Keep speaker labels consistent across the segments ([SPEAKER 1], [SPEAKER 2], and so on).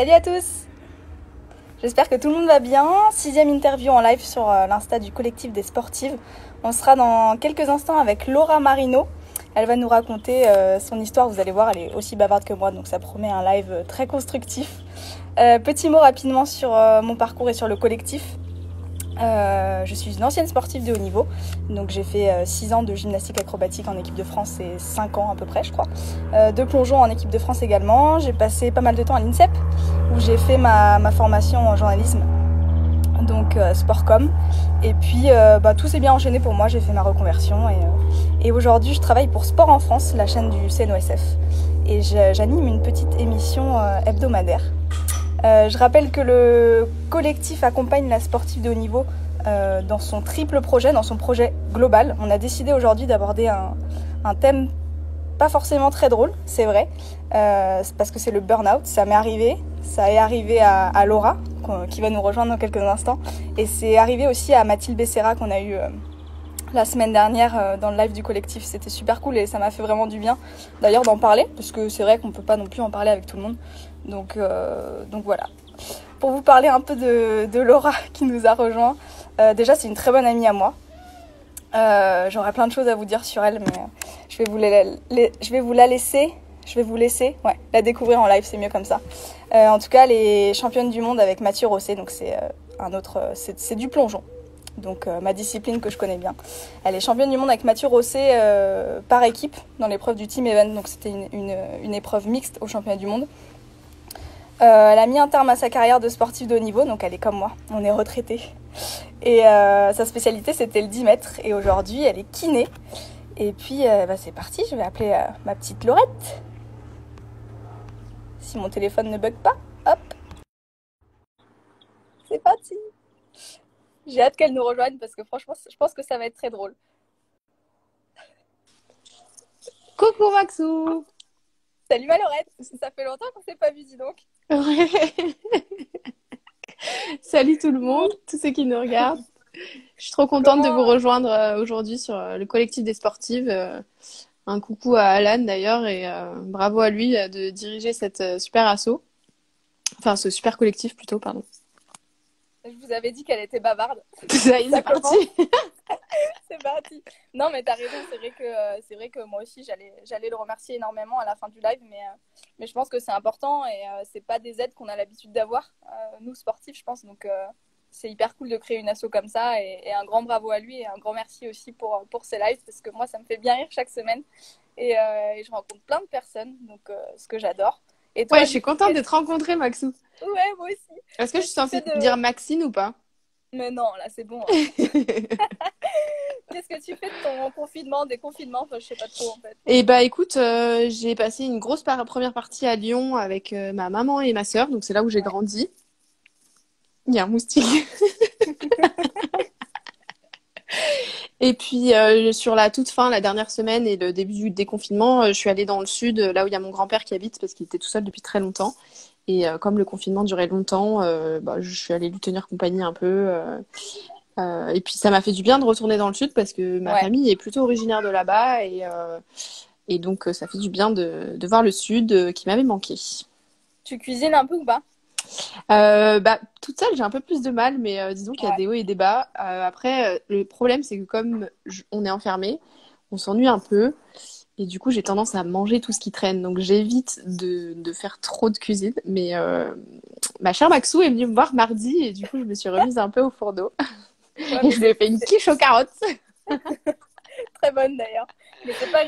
[SPEAKER 1] Salut à tous. J'espère que tout le monde va bien. 6e interview en live sur l'Insta du collectif des sportives. On sera dans quelques instants avec Laura Marino. Elle va nous raconter son histoire. Vous allez voir, elle est aussi bavarde que moi, donc ça promet un live très constructif. Petit mot rapidement sur mon parcours et sur le collectif. Je suis une ancienne sportive de haut niveau, donc j'ai fait 6 ans de gymnastique acrobatique en équipe de France et 5 ans à peu près je crois, de plongeon en équipe de France également. J'ai passé pas mal de temps à l'INSEP où j'ai fait ma formation en journalisme, donc Sportcom, et puis tout s'est bien enchaîné pour moi. J'ai fait ma reconversion et aujourd'hui je travaille pour Sport en France, la chaîne du CNOSF, et j'anime une petite émission hebdomadaire. Je rappelle que le collectif accompagne la sportive de haut niveau dans son triple projet, dans son projet global. On a décidé aujourd'hui d'aborder un thème pas forcément très drôle, c'est vrai, parce que c'est le burn-out. Ça m'est arrivé, ça est arrivé à Laura, qui va nous rejoindre dans quelques instants, et c'est arrivé aussi à Mathilde Becerra qu'on a eu la semaine dernière dans le live du collectif. C'était super cool et ça m'a fait vraiment du bien d'ailleurs d'en parler, parce que c'est vrai qu'on peut pas non plus en parler avec tout le monde. Donc voilà. Pour vous parler un peu de Laura qui nous a rejoint. Déjà, c'est une très bonne amie à moi. J'aurais plein de choses à vous dire sur elle, mais je vais vous laisser la découvrir en live, c'est mieux comme ça. En tout cas, elle est championne du monde avec Mathieu Rosset, donc c'est du plongeon. Donc ma discipline que je connais bien. Elle est championne du monde avec Mathieu Rosset par équipe dans l'épreuve du team event, donc c'était une épreuve mixte au championnat du monde. Elle a mis un terme à sa carrière de sportive de haut niveau, donc elle est comme moi, on est retraité. Et sa spécialité c'était le 10 mètres, et aujourd'hui elle est kiné. Et puis c'est parti, je vais appeler ma petite Laurette. Si mon téléphone ne bug pas, hop. C'est parti. J'ai hâte qu'elle nous rejoigne parce que franchement je pense que ça va être très drôle.
[SPEAKER 2] Coucou Maxou.
[SPEAKER 1] Salut ma Laurette, ça fait longtemps qu'on s'est pas vu, dis donc.
[SPEAKER 2] Ouais. Salut tout le monde, tous ceux qui nous regardent. Je suis trop contente de vous rejoindre aujourd'hui sur le collectif des sportives. Un coucou à Alan d'ailleurs, et bravo à lui de diriger cette super asso. Enfin, ce super collectif plutôt, pardon.
[SPEAKER 1] Je vous avais dit qu'elle était bavarde.
[SPEAKER 2] Ça y est, c'est parti.
[SPEAKER 1] C'est parti. Non, mais t'as raison, c'est vrai que moi aussi j'allais le remercier énormément à la fin du live, mais je pense que c'est important et c'est pas des aides qu'on a l'habitude d'avoir, nous sportifs, je pense. Donc c'est hyper cool de créer une asso comme ça, et un grand bravo à lui et un grand merci aussi pour ces lives, parce que moi ça me fait bien rire chaque semaine et je rencontre plein de personnes, donc ce que j'adore.
[SPEAKER 2] Et toi, ouais, je suis contente de te rencontrer, Maxou.
[SPEAKER 1] Ouais, moi aussi.
[SPEAKER 2] Est-ce que je suis censée dire Maxine ou pas?
[SPEAKER 1] Mais non, là c'est bon. Hein. Qu'est-ce que tu fais de ton confinement, déconfinement? Enfin, je sais pas trop en fait.
[SPEAKER 2] Eh bah écoute, j'ai passé une grosse première partie à Lyon avec ma maman et ma sœur, donc c'est là où j'ai grandi. Il y a un moustique. Et puis sur la toute fin, la dernière semaine et le début du déconfinement, je suis allée dans le sud, là où il y a mon grand-père qui habite, parce qu'il était tout seul depuis très longtemps. Et comme le confinement durait longtemps, je suis allée lui tenir compagnie un peu. Et puis ça m'a fait du bien de retourner dans le sud, parce que ma famille est plutôt originaire de là-bas. Et donc ça fait du bien de voir le sud qui m'avait manqué.
[SPEAKER 1] Tu cuisines un peu ou pas?
[SPEAKER 2] Toute seule, j'ai un peu plus de mal, mais disons qu'il y a des hauts et des bas. Après, le problème, c'est que comme on est enfermé, on s'ennuie un peu. Et du coup, j'ai tendance à manger tout ce qui traîne. Donc, j'évite de faire trop de cuisine. Mais ma chère Maxou est venue me voir mardi, et du coup, je me suis remise un peu au four d'eau. Et je lui ai fait une quiche aux carottes.
[SPEAKER 1] Très bonne d'ailleurs. Mais c'est pas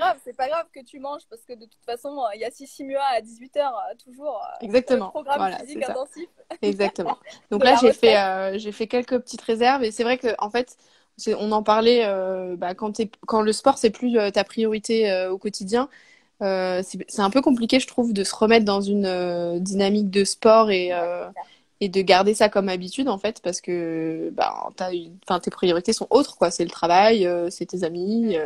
[SPEAKER 1] grave que tu manges, parce que de toute façon, il y a Sissimua à 18h toujours.
[SPEAKER 2] Exactement.
[SPEAKER 1] Le programme
[SPEAKER 2] voilà,
[SPEAKER 1] physique intensif.
[SPEAKER 2] Exactement. Donc là, j'ai fait quelques petites réserves, et c'est vrai que en fait, on en parlait quand le sport c'est plus ta priorité au quotidien. C'est un peu compliqué, je trouve, de se remettre dans une dynamique de sport et de garder ça comme habitude, en fait, parce que tes priorités sont autres, quoi. C'est le travail, c'est tes amis,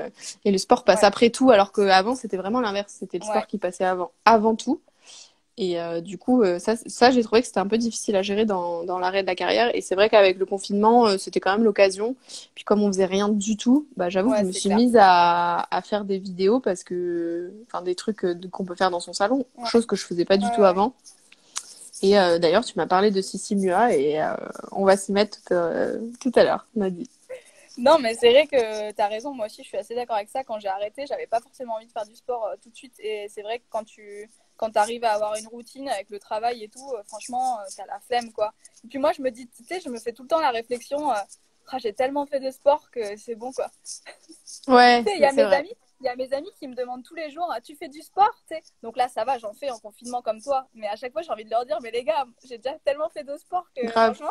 [SPEAKER 2] et le sport passe après tout, alors qu'avant, c'était vraiment l'inverse. C'était le sport qui passait avant tout. Et du coup, ça j'ai trouvé que c'était un peu difficile à gérer dans l'arrêt de la carrière. Et c'est vrai qu'avec le confinement, c'était quand même l'occasion. Puis comme on faisait rien du tout, j'avoue que je me suis mise à faire des vidéos, des trucs qu'on peut faire dans son salon, chose que je faisais pas du tout avant. Et d'ailleurs, tu m'as parlé de Sissi Mua et on va s'y mettre tout à l'heure, on a dit.
[SPEAKER 1] Non, mais c'est vrai que tu as raison. Moi aussi, je suis assez d'accord avec ça. Quand j'ai arrêté, j'avais pas forcément envie de faire du sport tout de suite. Et c'est vrai que quand tu arrives à avoir une routine avec le travail et tout, franchement, tu as la flemme, quoi. Et puis moi, je me dis, tu sais, je me fais tout le temps la réflexion, ah, j'ai tellement fait de sport que c'est bon, quoi.
[SPEAKER 2] Ouais,
[SPEAKER 1] Tu sais,
[SPEAKER 2] c'est vrai.
[SPEAKER 1] il y a mes amis qui me demandent tous les jours, ah, tu fais du sport, tu sais. Donc là, ça va, j'en fais en confinement comme toi. Mais à chaque fois, j'ai envie de leur dire, mais les gars, j'ai déjà tellement fait de sport que
[SPEAKER 2] Grave.
[SPEAKER 1] franchement,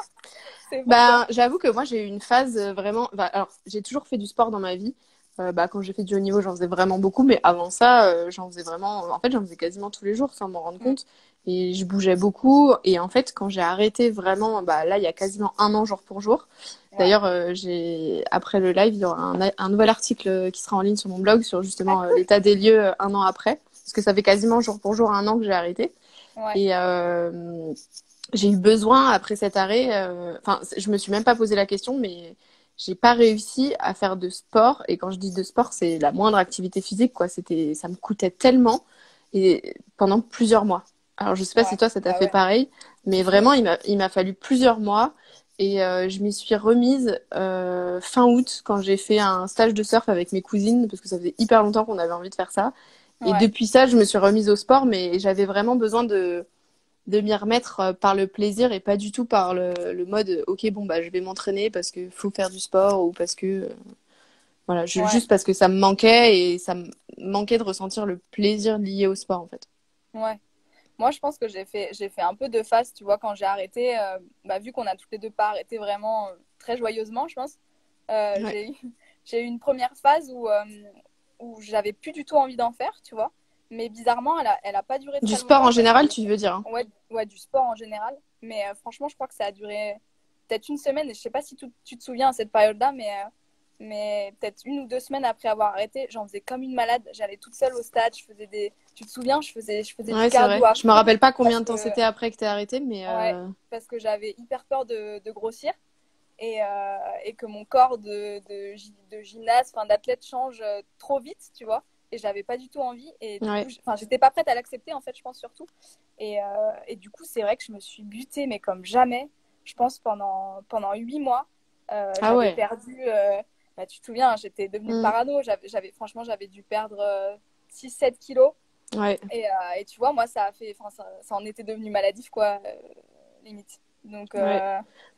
[SPEAKER 1] c'est bon, quoi.
[SPEAKER 2] Ben, j'avoue que moi, j'ai eu une phase vraiment. Bah, alors, j'ai toujours fait du sport dans ma vie. Bah, quand j'ai fait du haut niveau, j'en faisais vraiment beaucoup. Mais avant ça, j'en faisais vraiment. En fait, j'en faisais quasiment tous les jours sans m'en rendre
[SPEAKER 1] Mm.
[SPEAKER 2] compte. Et je bougeais beaucoup. Et en fait, quand j'ai arrêté vraiment, bah, là, il y a quasiment un an jour pour jour.
[SPEAKER 1] Ouais.
[SPEAKER 2] D'ailleurs, après le live, il y aura un nouvel article qui sera en ligne sur mon blog sur
[SPEAKER 1] Ah,
[SPEAKER 2] justement
[SPEAKER 1] cool.
[SPEAKER 2] l'état des lieux un an après. Parce que ça fait quasiment jour pour jour un an que j'ai arrêté.
[SPEAKER 1] Ouais.
[SPEAKER 2] Et j'ai eu besoin après cet arrêt. Enfin, je me suis même pas posé la question, mais j'ai pas réussi à faire de sport. Et quand je dis de sport, c'est la moindre activité physique, quoi. Ça me coûtait tellement et pendant plusieurs mois. Alors, je sais pas si
[SPEAKER 1] Ouais.
[SPEAKER 2] toi ça t'a
[SPEAKER 1] Bah
[SPEAKER 2] fait
[SPEAKER 1] ouais.
[SPEAKER 2] pareil, mais
[SPEAKER 1] Si, si.
[SPEAKER 2] vraiment, il m'a fallu plusieurs mois. Et je m'y suis remise fin août quand j'ai fait un stage de surf avec mes cousines parce que ça faisait hyper longtemps qu'on avait envie de faire ça. Et
[SPEAKER 1] Ouais.
[SPEAKER 2] depuis ça, je me suis remise au sport, mais j'avais vraiment besoin de m'y remettre par le plaisir et pas du tout par le mode ok bon bah je vais m'entraîner parce que faut faire du sport ou parce que voilà
[SPEAKER 1] Ouais.
[SPEAKER 2] juste parce que ça me manquait et ça me manquait de ressentir le plaisir lié au sport en fait.
[SPEAKER 1] Ouais. Moi, je pense que j'ai fait un peu de phase, tu vois, quand j'ai arrêté, bah, vu qu'on a toutes les deux pas arrêté vraiment très joyeusement, je pense,
[SPEAKER 2] Ouais.
[SPEAKER 1] j'ai eu une première phase où j'avais plus du tout envie d'en faire, tu vois. Mais bizarrement, elle a pas duré
[SPEAKER 2] Du
[SPEAKER 1] très
[SPEAKER 2] sport en
[SPEAKER 1] longtemps parce que,
[SPEAKER 2] général, tu veux dire, hein.
[SPEAKER 1] ouais, ouais, du sport en général. Mais franchement, je crois que ça a duré peut-être une semaine. Et je sais pas si tu te souviens à cette période-là, mais peut-être une ou deux semaines après avoir arrêté, j'en faisais comme une malade. J'allais toute seule au stade, je faisais des. Tu te souviens, je faisais du
[SPEAKER 2] Ouais, c'est
[SPEAKER 1] cardio
[SPEAKER 2] vrai.
[SPEAKER 1] à
[SPEAKER 2] Je me
[SPEAKER 1] fond
[SPEAKER 2] rappelle pas combien
[SPEAKER 1] parce
[SPEAKER 2] de temps
[SPEAKER 1] que,
[SPEAKER 2] c'était après que t'aies arrêté, mais
[SPEAKER 1] ouais, parce que j'avais hyper peur de grossir et que mon corps de gymnaste, enfin d'athlète change trop vite, tu vois. Et j'avais pas du tout envie. Et du coup,
[SPEAKER 2] ouais.
[SPEAKER 1] j'étais pas prête à l'accepter, en fait, je pense surtout. Et du coup, c'est vrai que je me suis butée, mais comme jamais, je pense pendant 8 mois.
[SPEAKER 2] Ah
[SPEAKER 1] J'avais
[SPEAKER 2] ouais.
[SPEAKER 1] perdu, bah, tu te souviens, j'étais devenue
[SPEAKER 2] Mm.
[SPEAKER 1] parano. Franchement, j'avais dû perdre 6-7 kilos.
[SPEAKER 2] Ouais.
[SPEAKER 1] Et tu vois, moi, ça en était devenu maladif, quoi, limite. Donc,
[SPEAKER 2] Ouais.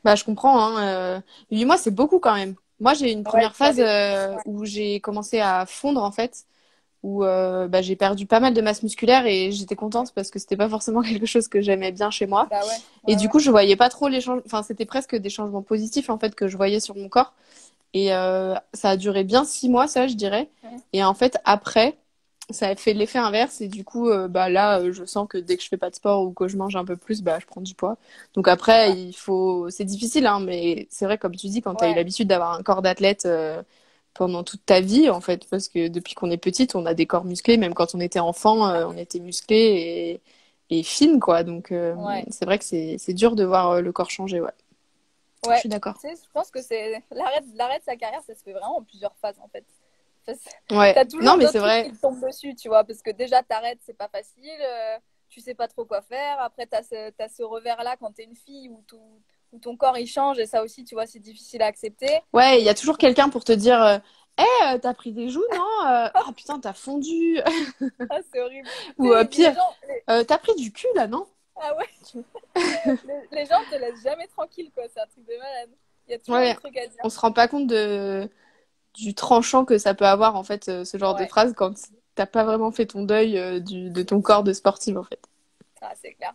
[SPEAKER 2] Bah je comprends, hein. 8 mois, c'est beaucoup quand même. Moi, j'ai eu une
[SPEAKER 1] ouais,
[SPEAKER 2] première phase
[SPEAKER 1] ouais,
[SPEAKER 2] où j'ai commencé à fondre en fait. Où bah, j'ai perdu pas mal de masse musculaire et j'étais
[SPEAKER 1] ouais.
[SPEAKER 2] contente parce que c'était pas forcément quelque chose que j'aimais bien chez moi.
[SPEAKER 1] Bah ouais,
[SPEAKER 2] Et
[SPEAKER 1] ouais,
[SPEAKER 2] du
[SPEAKER 1] ouais.
[SPEAKER 2] coup, je voyais pas trop les changements, enfin, c'était presque des changements positifs en fait que je voyais sur mon corps. Et ça a duré bien 6 mois, ça, je dirais.
[SPEAKER 1] Ouais,
[SPEAKER 2] Et en fait, après, ça a fait l'effet inverse et du coup, bah là, je sens que dès que je fais pas de sport ou que je mange un peu plus, bah je prends du poids. Donc après, c'est difficile, hein, mais c'est vrai, comme tu dis, quand tu as eu
[SPEAKER 1] ouais,
[SPEAKER 2] l'habitude d'avoir un corps d'athlète pendant toute ta vie, en fait, parce que depuis qu'on est petite, on a des corps musclés, même quand on était enfant, on était musclés et fine, quoi. Donc
[SPEAKER 1] ouais.
[SPEAKER 2] c'est vrai que c'est dur de voir le corps changer, ouais. Je
[SPEAKER 1] Ouais.
[SPEAKER 2] suis d'accord.
[SPEAKER 1] Tu sais, je pense que c'est l'arrêt de sa carrière, ça se fait vraiment en plusieurs phases, en fait. Parce-
[SPEAKER 2] Ouais.
[SPEAKER 1] T'as
[SPEAKER 2] Non,
[SPEAKER 1] toujours
[SPEAKER 2] mais
[SPEAKER 1] d'autres
[SPEAKER 2] c'est
[SPEAKER 1] trucs
[SPEAKER 2] vrai.
[SPEAKER 1] qui te tombent dessus, tu vois, parce que déjà, t'arrêtes, c'est pas facile, tu sais pas trop quoi faire. Après, t'as ce revers-là quand t'es une fille où ton corps, il change, et ça aussi, tu vois, c'est difficile à accepter.
[SPEAKER 2] Ouais, il y
[SPEAKER 1] Et
[SPEAKER 2] a
[SPEAKER 1] puis,
[SPEAKER 2] toujours quelqu'un pour te dire t'as pris des joues, non? Ah putain, t'as fondu.
[SPEAKER 1] ah, c'est horrible. Tu
[SPEAKER 2] Ou
[SPEAKER 1] sais,
[SPEAKER 2] pire, t'as pris du cul là, non?
[SPEAKER 1] ah ouais, les gens te laissent jamais tranquille, quoi, c'est un truc de malade. Il y a toujours un
[SPEAKER 2] Ouais,
[SPEAKER 1] truc à dire.
[SPEAKER 2] on se rend pas compte du tranchant que ça peut avoir en fait ce genre de
[SPEAKER 1] Ouais.
[SPEAKER 2] phrase quand t'as pas vraiment fait ton deuil de ton corps de sportive en fait.
[SPEAKER 1] Ah, c'est clair.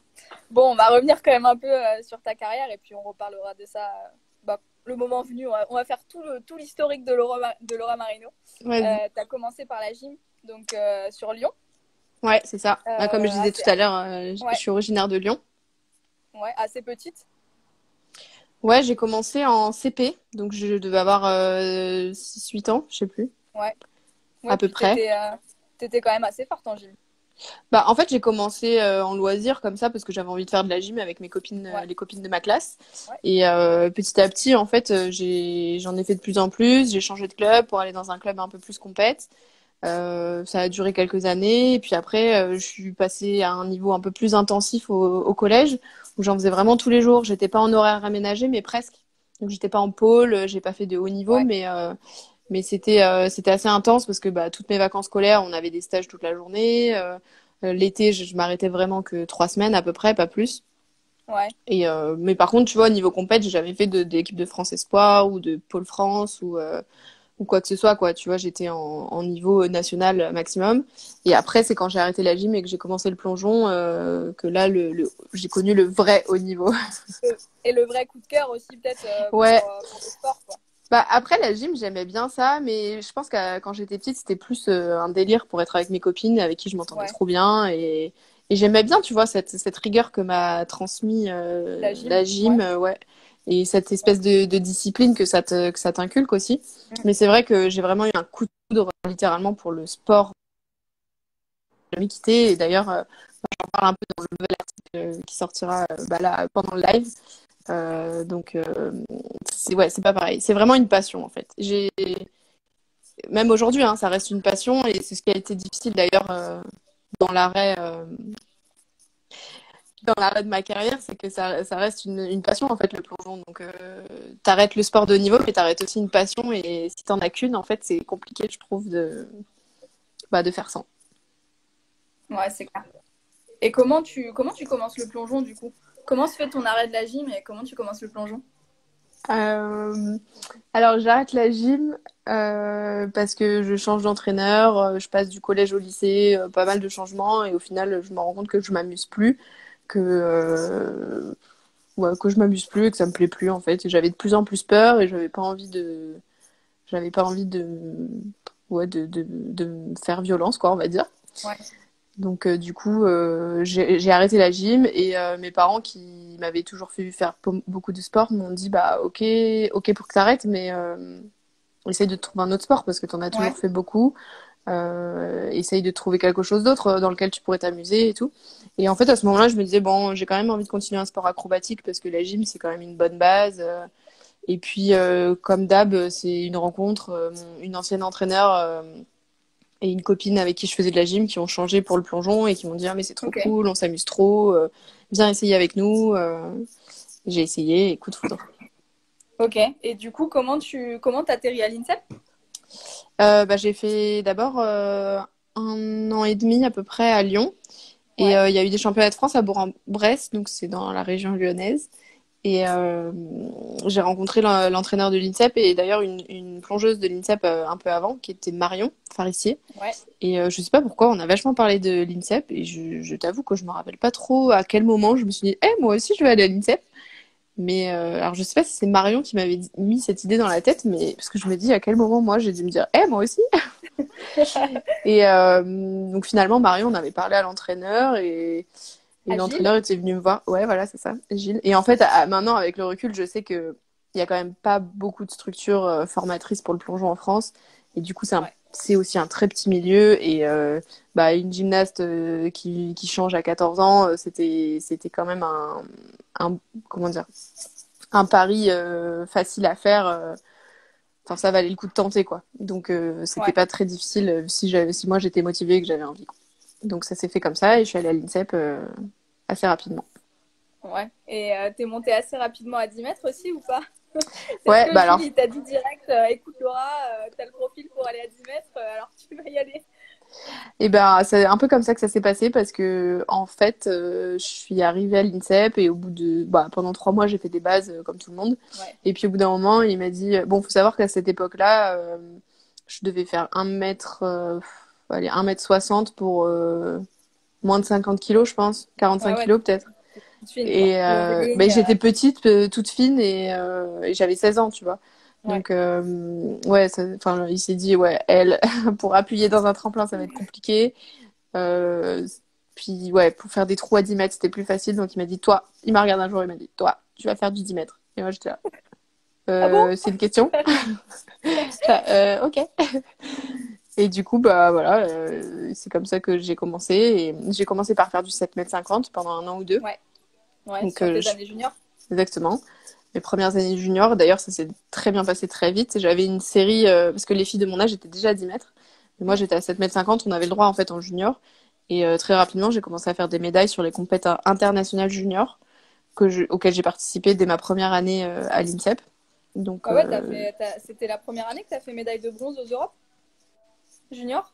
[SPEAKER 1] Bon, on va revenir quand même un peu sur ta carrière et puis on reparlera de ça bah, le moment venu. On va faire tout l'historique de Laura Marino.
[SPEAKER 2] Vas-y.
[SPEAKER 1] Tu as commencé par la gym, donc sur Lyon.
[SPEAKER 2] Ouais, c'est ça. Bah, comme je disais tout
[SPEAKER 1] Assez,
[SPEAKER 2] à l'heure, je
[SPEAKER 1] ouais,
[SPEAKER 2] suis originaire de Lyon.
[SPEAKER 1] ouais, assez petite.
[SPEAKER 2] Ouais, j'ai commencé en CP, donc je devais avoir 6-8 ans, je sais plus,
[SPEAKER 1] Ouais,
[SPEAKER 2] à
[SPEAKER 1] ouais,
[SPEAKER 2] peu
[SPEAKER 1] puis
[SPEAKER 2] près.
[SPEAKER 1] t'étais quand même assez forte en gym.
[SPEAKER 2] Bah, en fait, j'ai commencé en loisir comme ça parce que j'avais envie de faire de la gym avec mes copines,
[SPEAKER 1] Ouais,
[SPEAKER 2] les copines de ma classe.
[SPEAKER 1] ouais,
[SPEAKER 2] Et petit à petit, en fait, j'en ai fait de plus en plus. J'ai changé de club pour aller dans un club un peu plus compète. Ça a duré quelques années. Et puis après, je suis passée à un niveau un peu plus intensif au collège où j'en faisais vraiment tous les jours. J'étais pas en horaire aménagé, mais presque. Donc j'étais pas en pôle, j'ai pas fait de haut niveau,
[SPEAKER 1] Ouais.
[SPEAKER 2] mais c'était assez intense parce que bah, toutes mes vacances scolaires, on avait des stages toute la journée. L'été, je m'arrêtais vraiment que 3 semaines à peu près, pas plus.
[SPEAKER 1] Ouais.
[SPEAKER 2] Mais par contre, tu vois, au niveau compète, j'ai jamais fait d'équipe de France Espoir ou de Pôle France ou quoi que ce soit, quoi. Tu vois, j'étais en niveau national maximum. Et après, c'est quand j'ai arrêté la gym et que j'ai commencé le plongeon que là, j'ai connu le vrai haut niveau.
[SPEAKER 1] Et le vrai coup de cœur aussi, peut-être
[SPEAKER 2] Ouais.
[SPEAKER 1] pour le sport, quoi.
[SPEAKER 2] Bah, après, la gym, j'aimais bien ça, mais je pense que quand j'étais petite, c'était plus un délire pour être avec mes copines avec qui je m'entendais
[SPEAKER 1] Ouais.
[SPEAKER 2] trop bien. Et j'aimais bien, tu vois, cette rigueur que m'a transmis
[SPEAKER 1] La gym.
[SPEAKER 2] la
[SPEAKER 1] Ouais.
[SPEAKER 2] gym, ouais. Et cette espèce de discipline que ça t'inculque aussi.
[SPEAKER 1] Mm.
[SPEAKER 2] Mais c'est vrai que j'ai vraiment eu un coup de foudre, littéralement, pour le sport. J'ai jamais quitté. Et d'ailleurs, j'en parle un peu dans le nouvel article qui sortira bah, là, pendant le live. Donc, ouais, c'est pas pareil. C'est vraiment une passion, en fait. Même aujourd'hui, hein, ça reste une passion et c'est ce qui a été difficile d'ailleurs dans l'arrêt euh, dans l'arrêt de ma carrière, c'est que ça reste une passion en fait le plongeon. Donc t'arrêtes le sport de haut niveau, mais t'arrêtes aussi une passion et si t'en as qu'une, en fait, c'est compliqué, je trouve, de faire ça.
[SPEAKER 1] Ouais, c'est clair. Et comment tu commences le plongeon du coup? Comment se fait ton arrêt de la gym et comment tu commences le plongeon?
[SPEAKER 2] Euh, alors j'arrête la gym parce que je change d'entraîneur, je passe du collège au lycée, pas mal de changements et au final je me rends compte que je m'amuse plus, que ouais, que je m'amuse plus et que ça me plaît plus en fait. Et j'avais de plus en plus peur et j'avais pas envie ouais, de me faire violence quoi, on va dire.
[SPEAKER 1] Ouais.
[SPEAKER 2] Donc du coup, j'ai arrêté la gym et mes parents qui m'avaient toujours fait faire beaucoup de sport m'ont dit bah ok pour que t'arrêtes, mais essaye de trouver un autre sport parce que t'en as
[SPEAKER 1] Ouais.
[SPEAKER 2] toujours fait beaucoup. Essaye de trouver quelque chose d'autre dans lequel tu pourrais t'amuser et tout. Et en fait, à ce moment-là, je me disais, bon, j'ai quand même envie de continuer un sport acrobatique parce que la gym, c'est quand même une bonne base. Et puis, comme d'hab, c'est une rencontre. Une ancienne entraîneur et une copine avec qui je faisais de la gym qui ont changé pour le plongeon et qui m'ont dit, ah, mais c'est trop
[SPEAKER 1] Ok.
[SPEAKER 2] cool, on s'amuse trop, viens essayer avec nous. J'ai essayé et coup de foudre.
[SPEAKER 1] Ok. Et du coup, comment t'atterris à l'INSEP?
[SPEAKER 2] Bah, j'ai fait d'abord 1 an et demi à peu près à Lyon. Et
[SPEAKER 1] Ouais.
[SPEAKER 2] il y a eu des championnats de France à Bourg-en-Bresse, donc c'est dans la région lyonnaise. Et j'ai rencontré l'entraîneur de l'INSEP et d'ailleurs une plongeuse de l'INSEP un peu avant, qui était Marion Farissier.
[SPEAKER 1] Ouais.
[SPEAKER 2] Et je sais pas pourquoi, on a vachement parlé de l'INSEP et je t'avoue que je me rappelle pas trop à quel moment je me suis dit, eh, moi aussi je vais aller à l'INSEP. Mais alors je sais pas si c'est Marion qui m'avait mis cette idée dans la tête, mais parce que je me dis à quel moment moi j'ai dû me dire, eh, moi aussi. Et donc finalement, Marion, on avait parlé à l'entraîneur et
[SPEAKER 1] À Gilles?
[SPEAKER 2] l'entraîneur était venu me voir. Ouais, voilà, c'est ça, Gilles. Et en fait, maintenant, avec le recul, je sais que il y a quand même pas beaucoup de structures formatrices pour le plongeon en France. Et du coup,
[SPEAKER 1] Ouais.
[SPEAKER 2] c'est aussi un très petit milieu. Et bah, une gymnaste qui change à 14 ans, c'était quand même comment dire, un pari facile à faire. Enfin, ça valait le coup de tenter, quoi. Donc, c'était
[SPEAKER 1] Ouais.
[SPEAKER 2] pas très difficile si moi j'étais motivée et que j'avais envie, quoi. Donc, ça s'est fait comme ça et je suis allée à l'INSEP assez rapidement.
[SPEAKER 1] Ouais. Et t'es montée assez rapidement à 10 mètres aussi ou pas? Est-ce
[SPEAKER 2] Ouais,
[SPEAKER 1] que
[SPEAKER 2] bah
[SPEAKER 1] Gilles,
[SPEAKER 2] alors,
[SPEAKER 1] il t'a dit direct, écoute Laura, t'as le profil pour aller à 10 mètres, alors tu vas y aller?
[SPEAKER 2] et ben, c'est un peu comme ça que ça s'est passé parce que, en fait, je suis arrivée à l'INSEP et bah, pendant 3 mois, j'ai fait des bases comme tout le monde.
[SPEAKER 1] Ouais.
[SPEAKER 2] Et puis, au bout d'un moment, il m'a dit, bon, faut savoir qu'à cette époque-là, je devais faire 1 mètre, allez, 1 m 60 pour moins de 50 kilos, je pense,
[SPEAKER 1] Ouais,
[SPEAKER 2] 45
[SPEAKER 1] ouais,
[SPEAKER 2] kilos peut-être.
[SPEAKER 1] toute fine, quoi.
[SPEAKER 2] Et
[SPEAKER 1] Levée,
[SPEAKER 2] ben, j'étais petite, toute fine et j'avais 16 ans, tu vois.
[SPEAKER 1] ouais.
[SPEAKER 2] Donc, ouais, enfin, il s'est dit, ouais, elle, pour appuyer dans un tremplin, ça va être compliqué. Euh, Puis, ouais, pour faire des trous à 10 mètres, c'était plus facile. Donc, il m'a dit, toi, il m'a regardé un jour, il m'a dit, toi, tu vas faire du 10 mètres. Et moi, j'étais là,
[SPEAKER 1] Ah bon?
[SPEAKER 2] c'est une question? Ok. Et du coup, bah voilà, c'est comme ça que j'ai commencé. Et j'ai commencé par faire du 7,50 m pendant 1 an ou 2.
[SPEAKER 1] Ouais. Ouais,
[SPEAKER 2] Donc,
[SPEAKER 1] sur tes années juniors.
[SPEAKER 2] exactement. Mes premières années junior. D'ailleurs, ça s'est très bien passé très vite. J'avais une série, parce que les filles de mon âge étaient déjà à 10 mètres. Mais moi,
[SPEAKER 1] Mm.
[SPEAKER 2] j'étais à 7,50 m. On avait le droit, en fait, en junior. Et très rapidement, j'ai commencé à faire des médailles sur les compétitions internationales junior. auquel j'ai participé dès ma première année à l'INSEP. Donc,
[SPEAKER 1] Ah ouais, c'était la première année que tu as fait médaille de bronze aux Europes junior?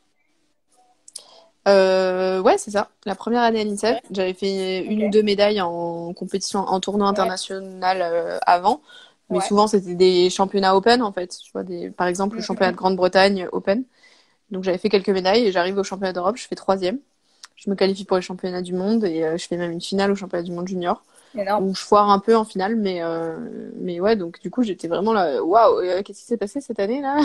[SPEAKER 2] ouais, c'est ça. La première année à l'INSEP,
[SPEAKER 1] Ouais.
[SPEAKER 2] j'avais fait une ou
[SPEAKER 1] Ok.
[SPEAKER 2] deux médailles en compétition, en tournoi
[SPEAKER 1] Ouais.
[SPEAKER 2] international avant. Mais
[SPEAKER 1] Ouais.
[SPEAKER 2] souvent, c'était des championnats open, en fait. Tu vois, par exemple, le championnat de
[SPEAKER 1] Mhm.
[SPEAKER 2] Grande-Bretagne open. Donc, j'avais fait quelques médailles et j'arrive au championnat d'Europe, je fais troisième. Je me qualifie pour les championnats du monde et je fais même une finale au championnat du monde junior
[SPEAKER 1] Énorme.
[SPEAKER 2] où je foire un peu en finale, mais ouais, donc du coup, j'étais vraiment là, waouh, qu'est-ce qui s'est passé cette année là?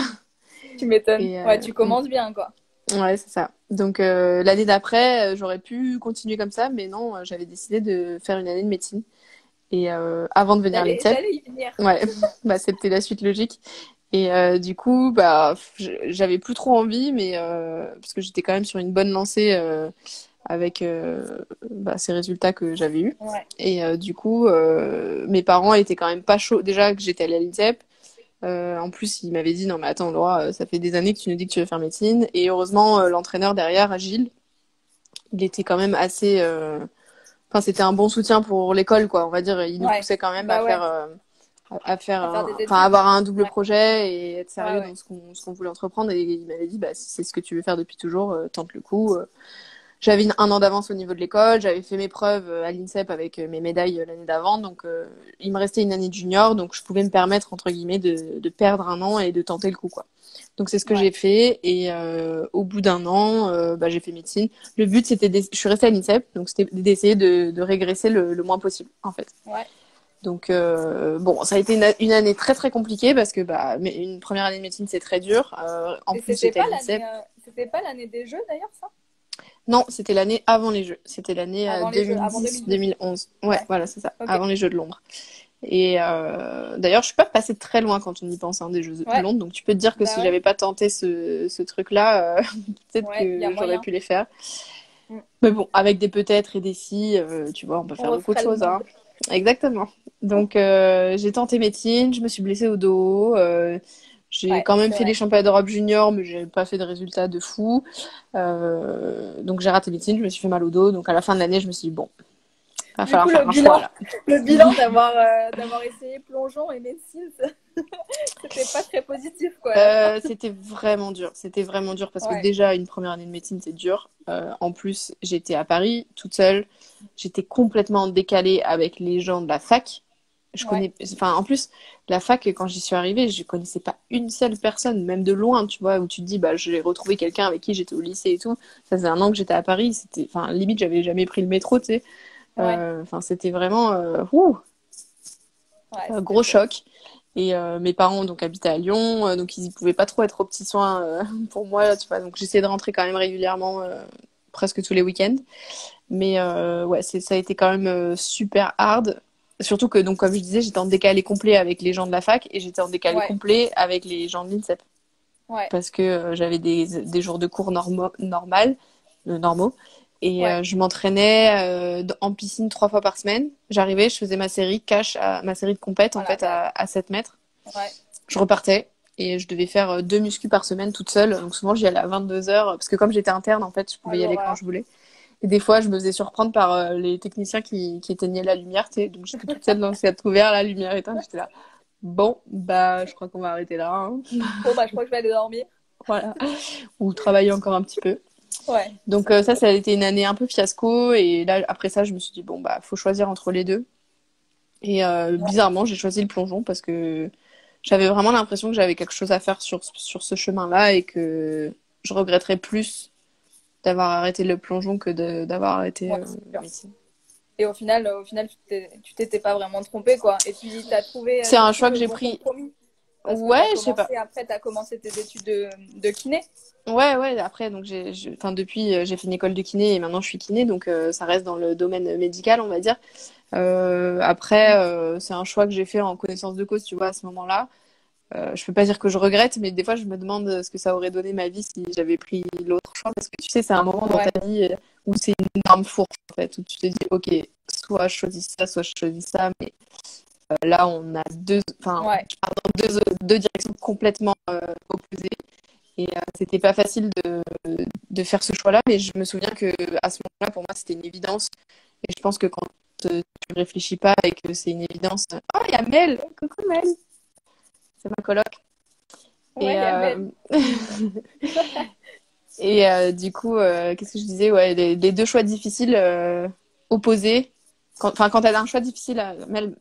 [SPEAKER 1] Tu m'étonnes.
[SPEAKER 2] Et
[SPEAKER 1] Ouais, tu commences bien, quoi.
[SPEAKER 2] ouais, c'est ça. Donc l'année d'après, j'aurais pu continuer comme ça, mais non, j'avais décidé de faire une année de médecine. Et avant de venir à l'INSEP,
[SPEAKER 1] J'allais y venir.
[SPEAKER 2] ouais, bah c'était la suite logique. Et du coup, bah j'avais plus trop envie, mais parce que j'étais quand même sur une bonne lancée avec ces résultats que j'avais eus.
[SPEAKER 1] Ouais.
[SPEAKER 2] Et du coup, mes parents étaient quand même pas chauds. Déjà que j'étais allée à l'INSEP. En plus, ils m'avaient dit, non mais attends Laura, ça fait des années que tu nous dis que tu veux faire médecine. Et heureusement, l'entraîneur derrière, Gilles, il était quand même assez... Enfin, c'était un bon soutien pour l'école, quoi. On va dire, il nous
[SPEAKER 1] Ouais.
[SPEAKER 2] poussait quand même
[SPEAKER 1] Bah ouais.
[SPEAKER 2] à faire
[SPEAKER 1] À faire des
[SPEAKER 2] enfin,
[SPEAKER 1] études.
[SPEAKER 2] avoir un double
[SPEAKER 1] Ouais.
[SPEAKER 2] projet et être
[SPEAKER 1] Ouais,
[SPEAKER 2] sérieux
[SPEAKER 1] ouais.
[SPEAKER 2] dans ce qu'on voulait entreprendre. Et il m'avait dit, bah, si c'est ce que tu veux faire depuis toujours, tente le coup. J'avais un an d'avance au niveau de l'école, j'avais fait mes preuves à l'INSEP avec mes médailles l'année d'avant, donc il me restait une année de junior, donc je pouvais me permettre, entre guillemets, de perdre un an et de tenter le coup, quoi. Donc c'est ce que
[SPEAKER 1] Ouais.
[SPEAKER 2] j'ai fait, et au bout d'un an, j'ai fait médecine. Le but, je suis restée à l'INSEP, donc c'était d'essayer de régresser le moins possible, en fait.
[SPEAKER 1] Ouais.
[SPEAKER 2] Donc bon, ça a été une année très très compliquée parce que une première année de médecine c'est très dur. En
[SPEAKER 1] Et
[SPEAKER 2] plus j'étais à l'INSEP.
[SPEAKER 1] c'était pas l'année des Jeux d'ailleurs, ça?
[SPEAKER 2] Non, c'était l'année avant les Jeux. C'était l'année
[SPEAKER 1] Avant les Jeux, avant 2012.
[SPEAKER 2] 2010-2011. Ouais,
[SPEAKER 1] Ouais.
[SPEAKER 2] voilà, c'est ça.
[SPEAKER 1] Ok.
[SPEAKER 2] Avant les Jeux de Londres. Et d'ailleurs, je suis pas passée très loin quand on y pense, hein, des Jeux de
[SPEAKER 1] Ouais.
[SPEAKER 2] Londres. Donc tu peux te dire que
[SPEAKER 1] Bah
[SPEAKER 2] si
[SPEAKER 1] ouais.
[SPEAKER 2] j'avais pas tenté ce truc-là, peut-être
[SPEAKER 1] Ouais, il y a
[SPEAKER 2] que j'aurais
[SPEAKER 1] moyen.
[SPEAKER 2] pu les faire.
[SPEAKER 1] Mm.
[SPEAKER 2] Mais bon, avec des peut-être et des si, tu vois, on peut
[SPEAKER 1] On
[SPEAKER 2] faire beaucoup de
[SPEAKER 1] referait le
[SPEAKER 2] choses, hein.
[SPEAKER 1] monde.
[SPEAKER 2] Exactement. Donc j'ai tenté médecine, je me suis blessée au dos. J'ai
[SPEAKER 1] Ouais,
[SPEAKER 2] quand même
[SPEAKER 1] c'est
[SPEAKER 2] fait les
[SPEAKER 1] vrai.
[SPEAKER 2] championnats d'Europe junior, mais j'ai pas fait de résultats de fou. Donc j'ai raté médecine, je me suis fait mal au dos. Donc à la fin de l'année, je me suis dit, bon, va
[SPEAKER 1] Du
[SPEAKER 2] falloir
[SPEAKER 1] coup,
[SPEAKER 2] faire un choix là.
[SPEAKER 1] le bilan d'avoir essayé plongeon et médecine, c'était pas très positif, quoi, à la fin.
[SPEAKER 2] C'était vraiment dur. C'était vraiment dur parce que
[SPEAKER 1] Ouais.
[SPEAKER 2] déjà, une première année de médecine, c'est dur. En plus, j'étais à Paris, toute seule. J'étais complètement décalée avec les gens de la fac.
[SPEAKER 1] Ouais.
[SPEAKER 2] Enfin, en plus, la fac, quand j'y suis arrivée, je connaissais pas une seule personne, même de loin, tu vois, où tu te dis, bah, j'ai retrouvé quelqu'un avec qui j'étais au lycée et tout. Ça faisait un an que j'étais à Paris. Enfin, limite, j'avais jamais pris le métro, tu sais.
[SPEAKER 1] Ouais.
[SPEAKER 2] Enfin, c'était vraiment,
[SPEAKER 1] Ouais,
[SPEAKER 2] un
[SPEAKER 1] c'était
[SPEAKER 2] gros
[SPEAKER 1] chaud.
[SPEAKER 2] choc. Et mes parents donc habitaient à Lyon, donc ils ne pouvaient pas trop être aux petits soins pour moi, tu vois. Donc j'essayais de rentrer quand même régulièrement, presque tous les week-ends. Mais ouais, ça a été quand même super hard. Surtout que, donc, comme je disais, j'étais en décalé complet avec les gens de la fac et j'étais en décalé
[SPEAKER 1] Ouais.
[SPEAKER 2] complet avec les gens de l'INSEP.
[SPEAKER 1] Ouais.
[SPEAKER 2] Parce que j'avais des jours de cours normaux. Et
[SPEAKER 1] Ouais.
[SPEAKER 2] je m'entraînais en piscine 3 fois par semaine. J'arrivais, je faisais ma série ma série de compète
[SPEAKER 1] Oh
[SPEAKER 2] en
[SPEAKER 1] la
[SPEAKER 2] fait
[SPEAKER 1] vache.
[SPEAKER 2] à 7 mètres.
[SPEAKER 1] Ouais.
[SPEAKER 2] Je repartais et je devais faire 2 muscu par semaine toute seule. Donc souvent j'y allais à 22 heures parce que comme j'étais interne en fait, je
[SPEAKER 1] Oh
[SPEAKER 2] pouvais y aller quand
[SPEAKER 1] l'horreur.
[SPEAKER 2] je voulais. Et des fois je me faisais surprendre par les techniciens qui éteignaient la lumière, tu sais. Donc j'étais toute seule dans le ciel ouvert, la lumière éteinte, j'étais là. Bon, bah je crois qu'on va arrêter là, hein.
[SPEAKER 1] Bon, bah, je crois que je vais aller dormir.
[SPEAKER 2] Voilà. Ou travailler encore un petit peu.
[SPEAKER 1] Ouais.
[SPEAKER 2] Donc ça a été une année un peu fiasco. Et là, après ça, je me suis dit, bon, bah, faut choisir entre les deux. Et
[SPEAKER 1] Ouais.
[SPEAKER 2] bizarrement, j'ai choisi le plongeon parce que j'avais vraiment l'impression que j'avais quelque chose à faire sur ce chemin-là et que je regretterais plus d'avoir arrêté le plongeon que d'avoir arrêté
[SPEAKER 1] Ouais, c'est sûr.
[SPEAKER 2] médecine.
[SPEAKER 1] Et au final, tu t'étais pas vraiment trompé, quoi. Et puis,
[SPEAKER 2] C'est
[SPEAKER 1] t'as
[SPEAKER 2] un
[SPEAKER 1] trouvé
[SPEAKER 2] choix que
[SPEAKER 1] le
[SPEAKER 2] j'ai
[SPEAKER 1] bon
[SPEAKER 2] pris.
[SPEAKER 1] compromis. Parce que
[SPEAKER 2] Ouais, je sais pas.
[SPEAKER 1] t'as commencé tes études de kiné.
[SPEAKER 2] Ouais, ouais, après, donc enfin, depuis, j'ai fait une école de kiné et maintenant je suis kiné, donc ça reste dans le domaine médical, on va dire. Après, c'est un choix que j'ai fait en connaissance de cause, tu vois, à ce moment-là. Je peux pas dire que je regrette, mais des fois, je me demande ce que ça aurait donné ma vie si j'avais pris l'autre choix, parce que tu sais, c'est un moment dans
[SPEAKER 1] Ouais.
[SPEAKER 2] ta vie où c'est une énorme fourche, en fait, où tu te dis, ok, soit je choisis ça, soit je choisis ça, mais là, on a enfin,
[SPEAKER 1] Ouais.
[SPEAKER 2] je pars dans deux directions complètement opposées. Et c'était pas facile de faire ce choix-là, mais je me souviens que à ce moment-là, pour moi, c'était une évidence. Et je pense que quand tu réfléchis pas et que c'est une évidence. Oh, il y a Mel! Coucou Mel! C'est ma coloc.
[SPEAKER 1] Ouais,
[SPEAKER 2] Et,
[SPEAKER 1] il y a Mel.
[SPEAKER 2] du coup, qu'est-ce que je disais? Ouais, les deux choix difficiles opposés. Quand t'as un choix difficile,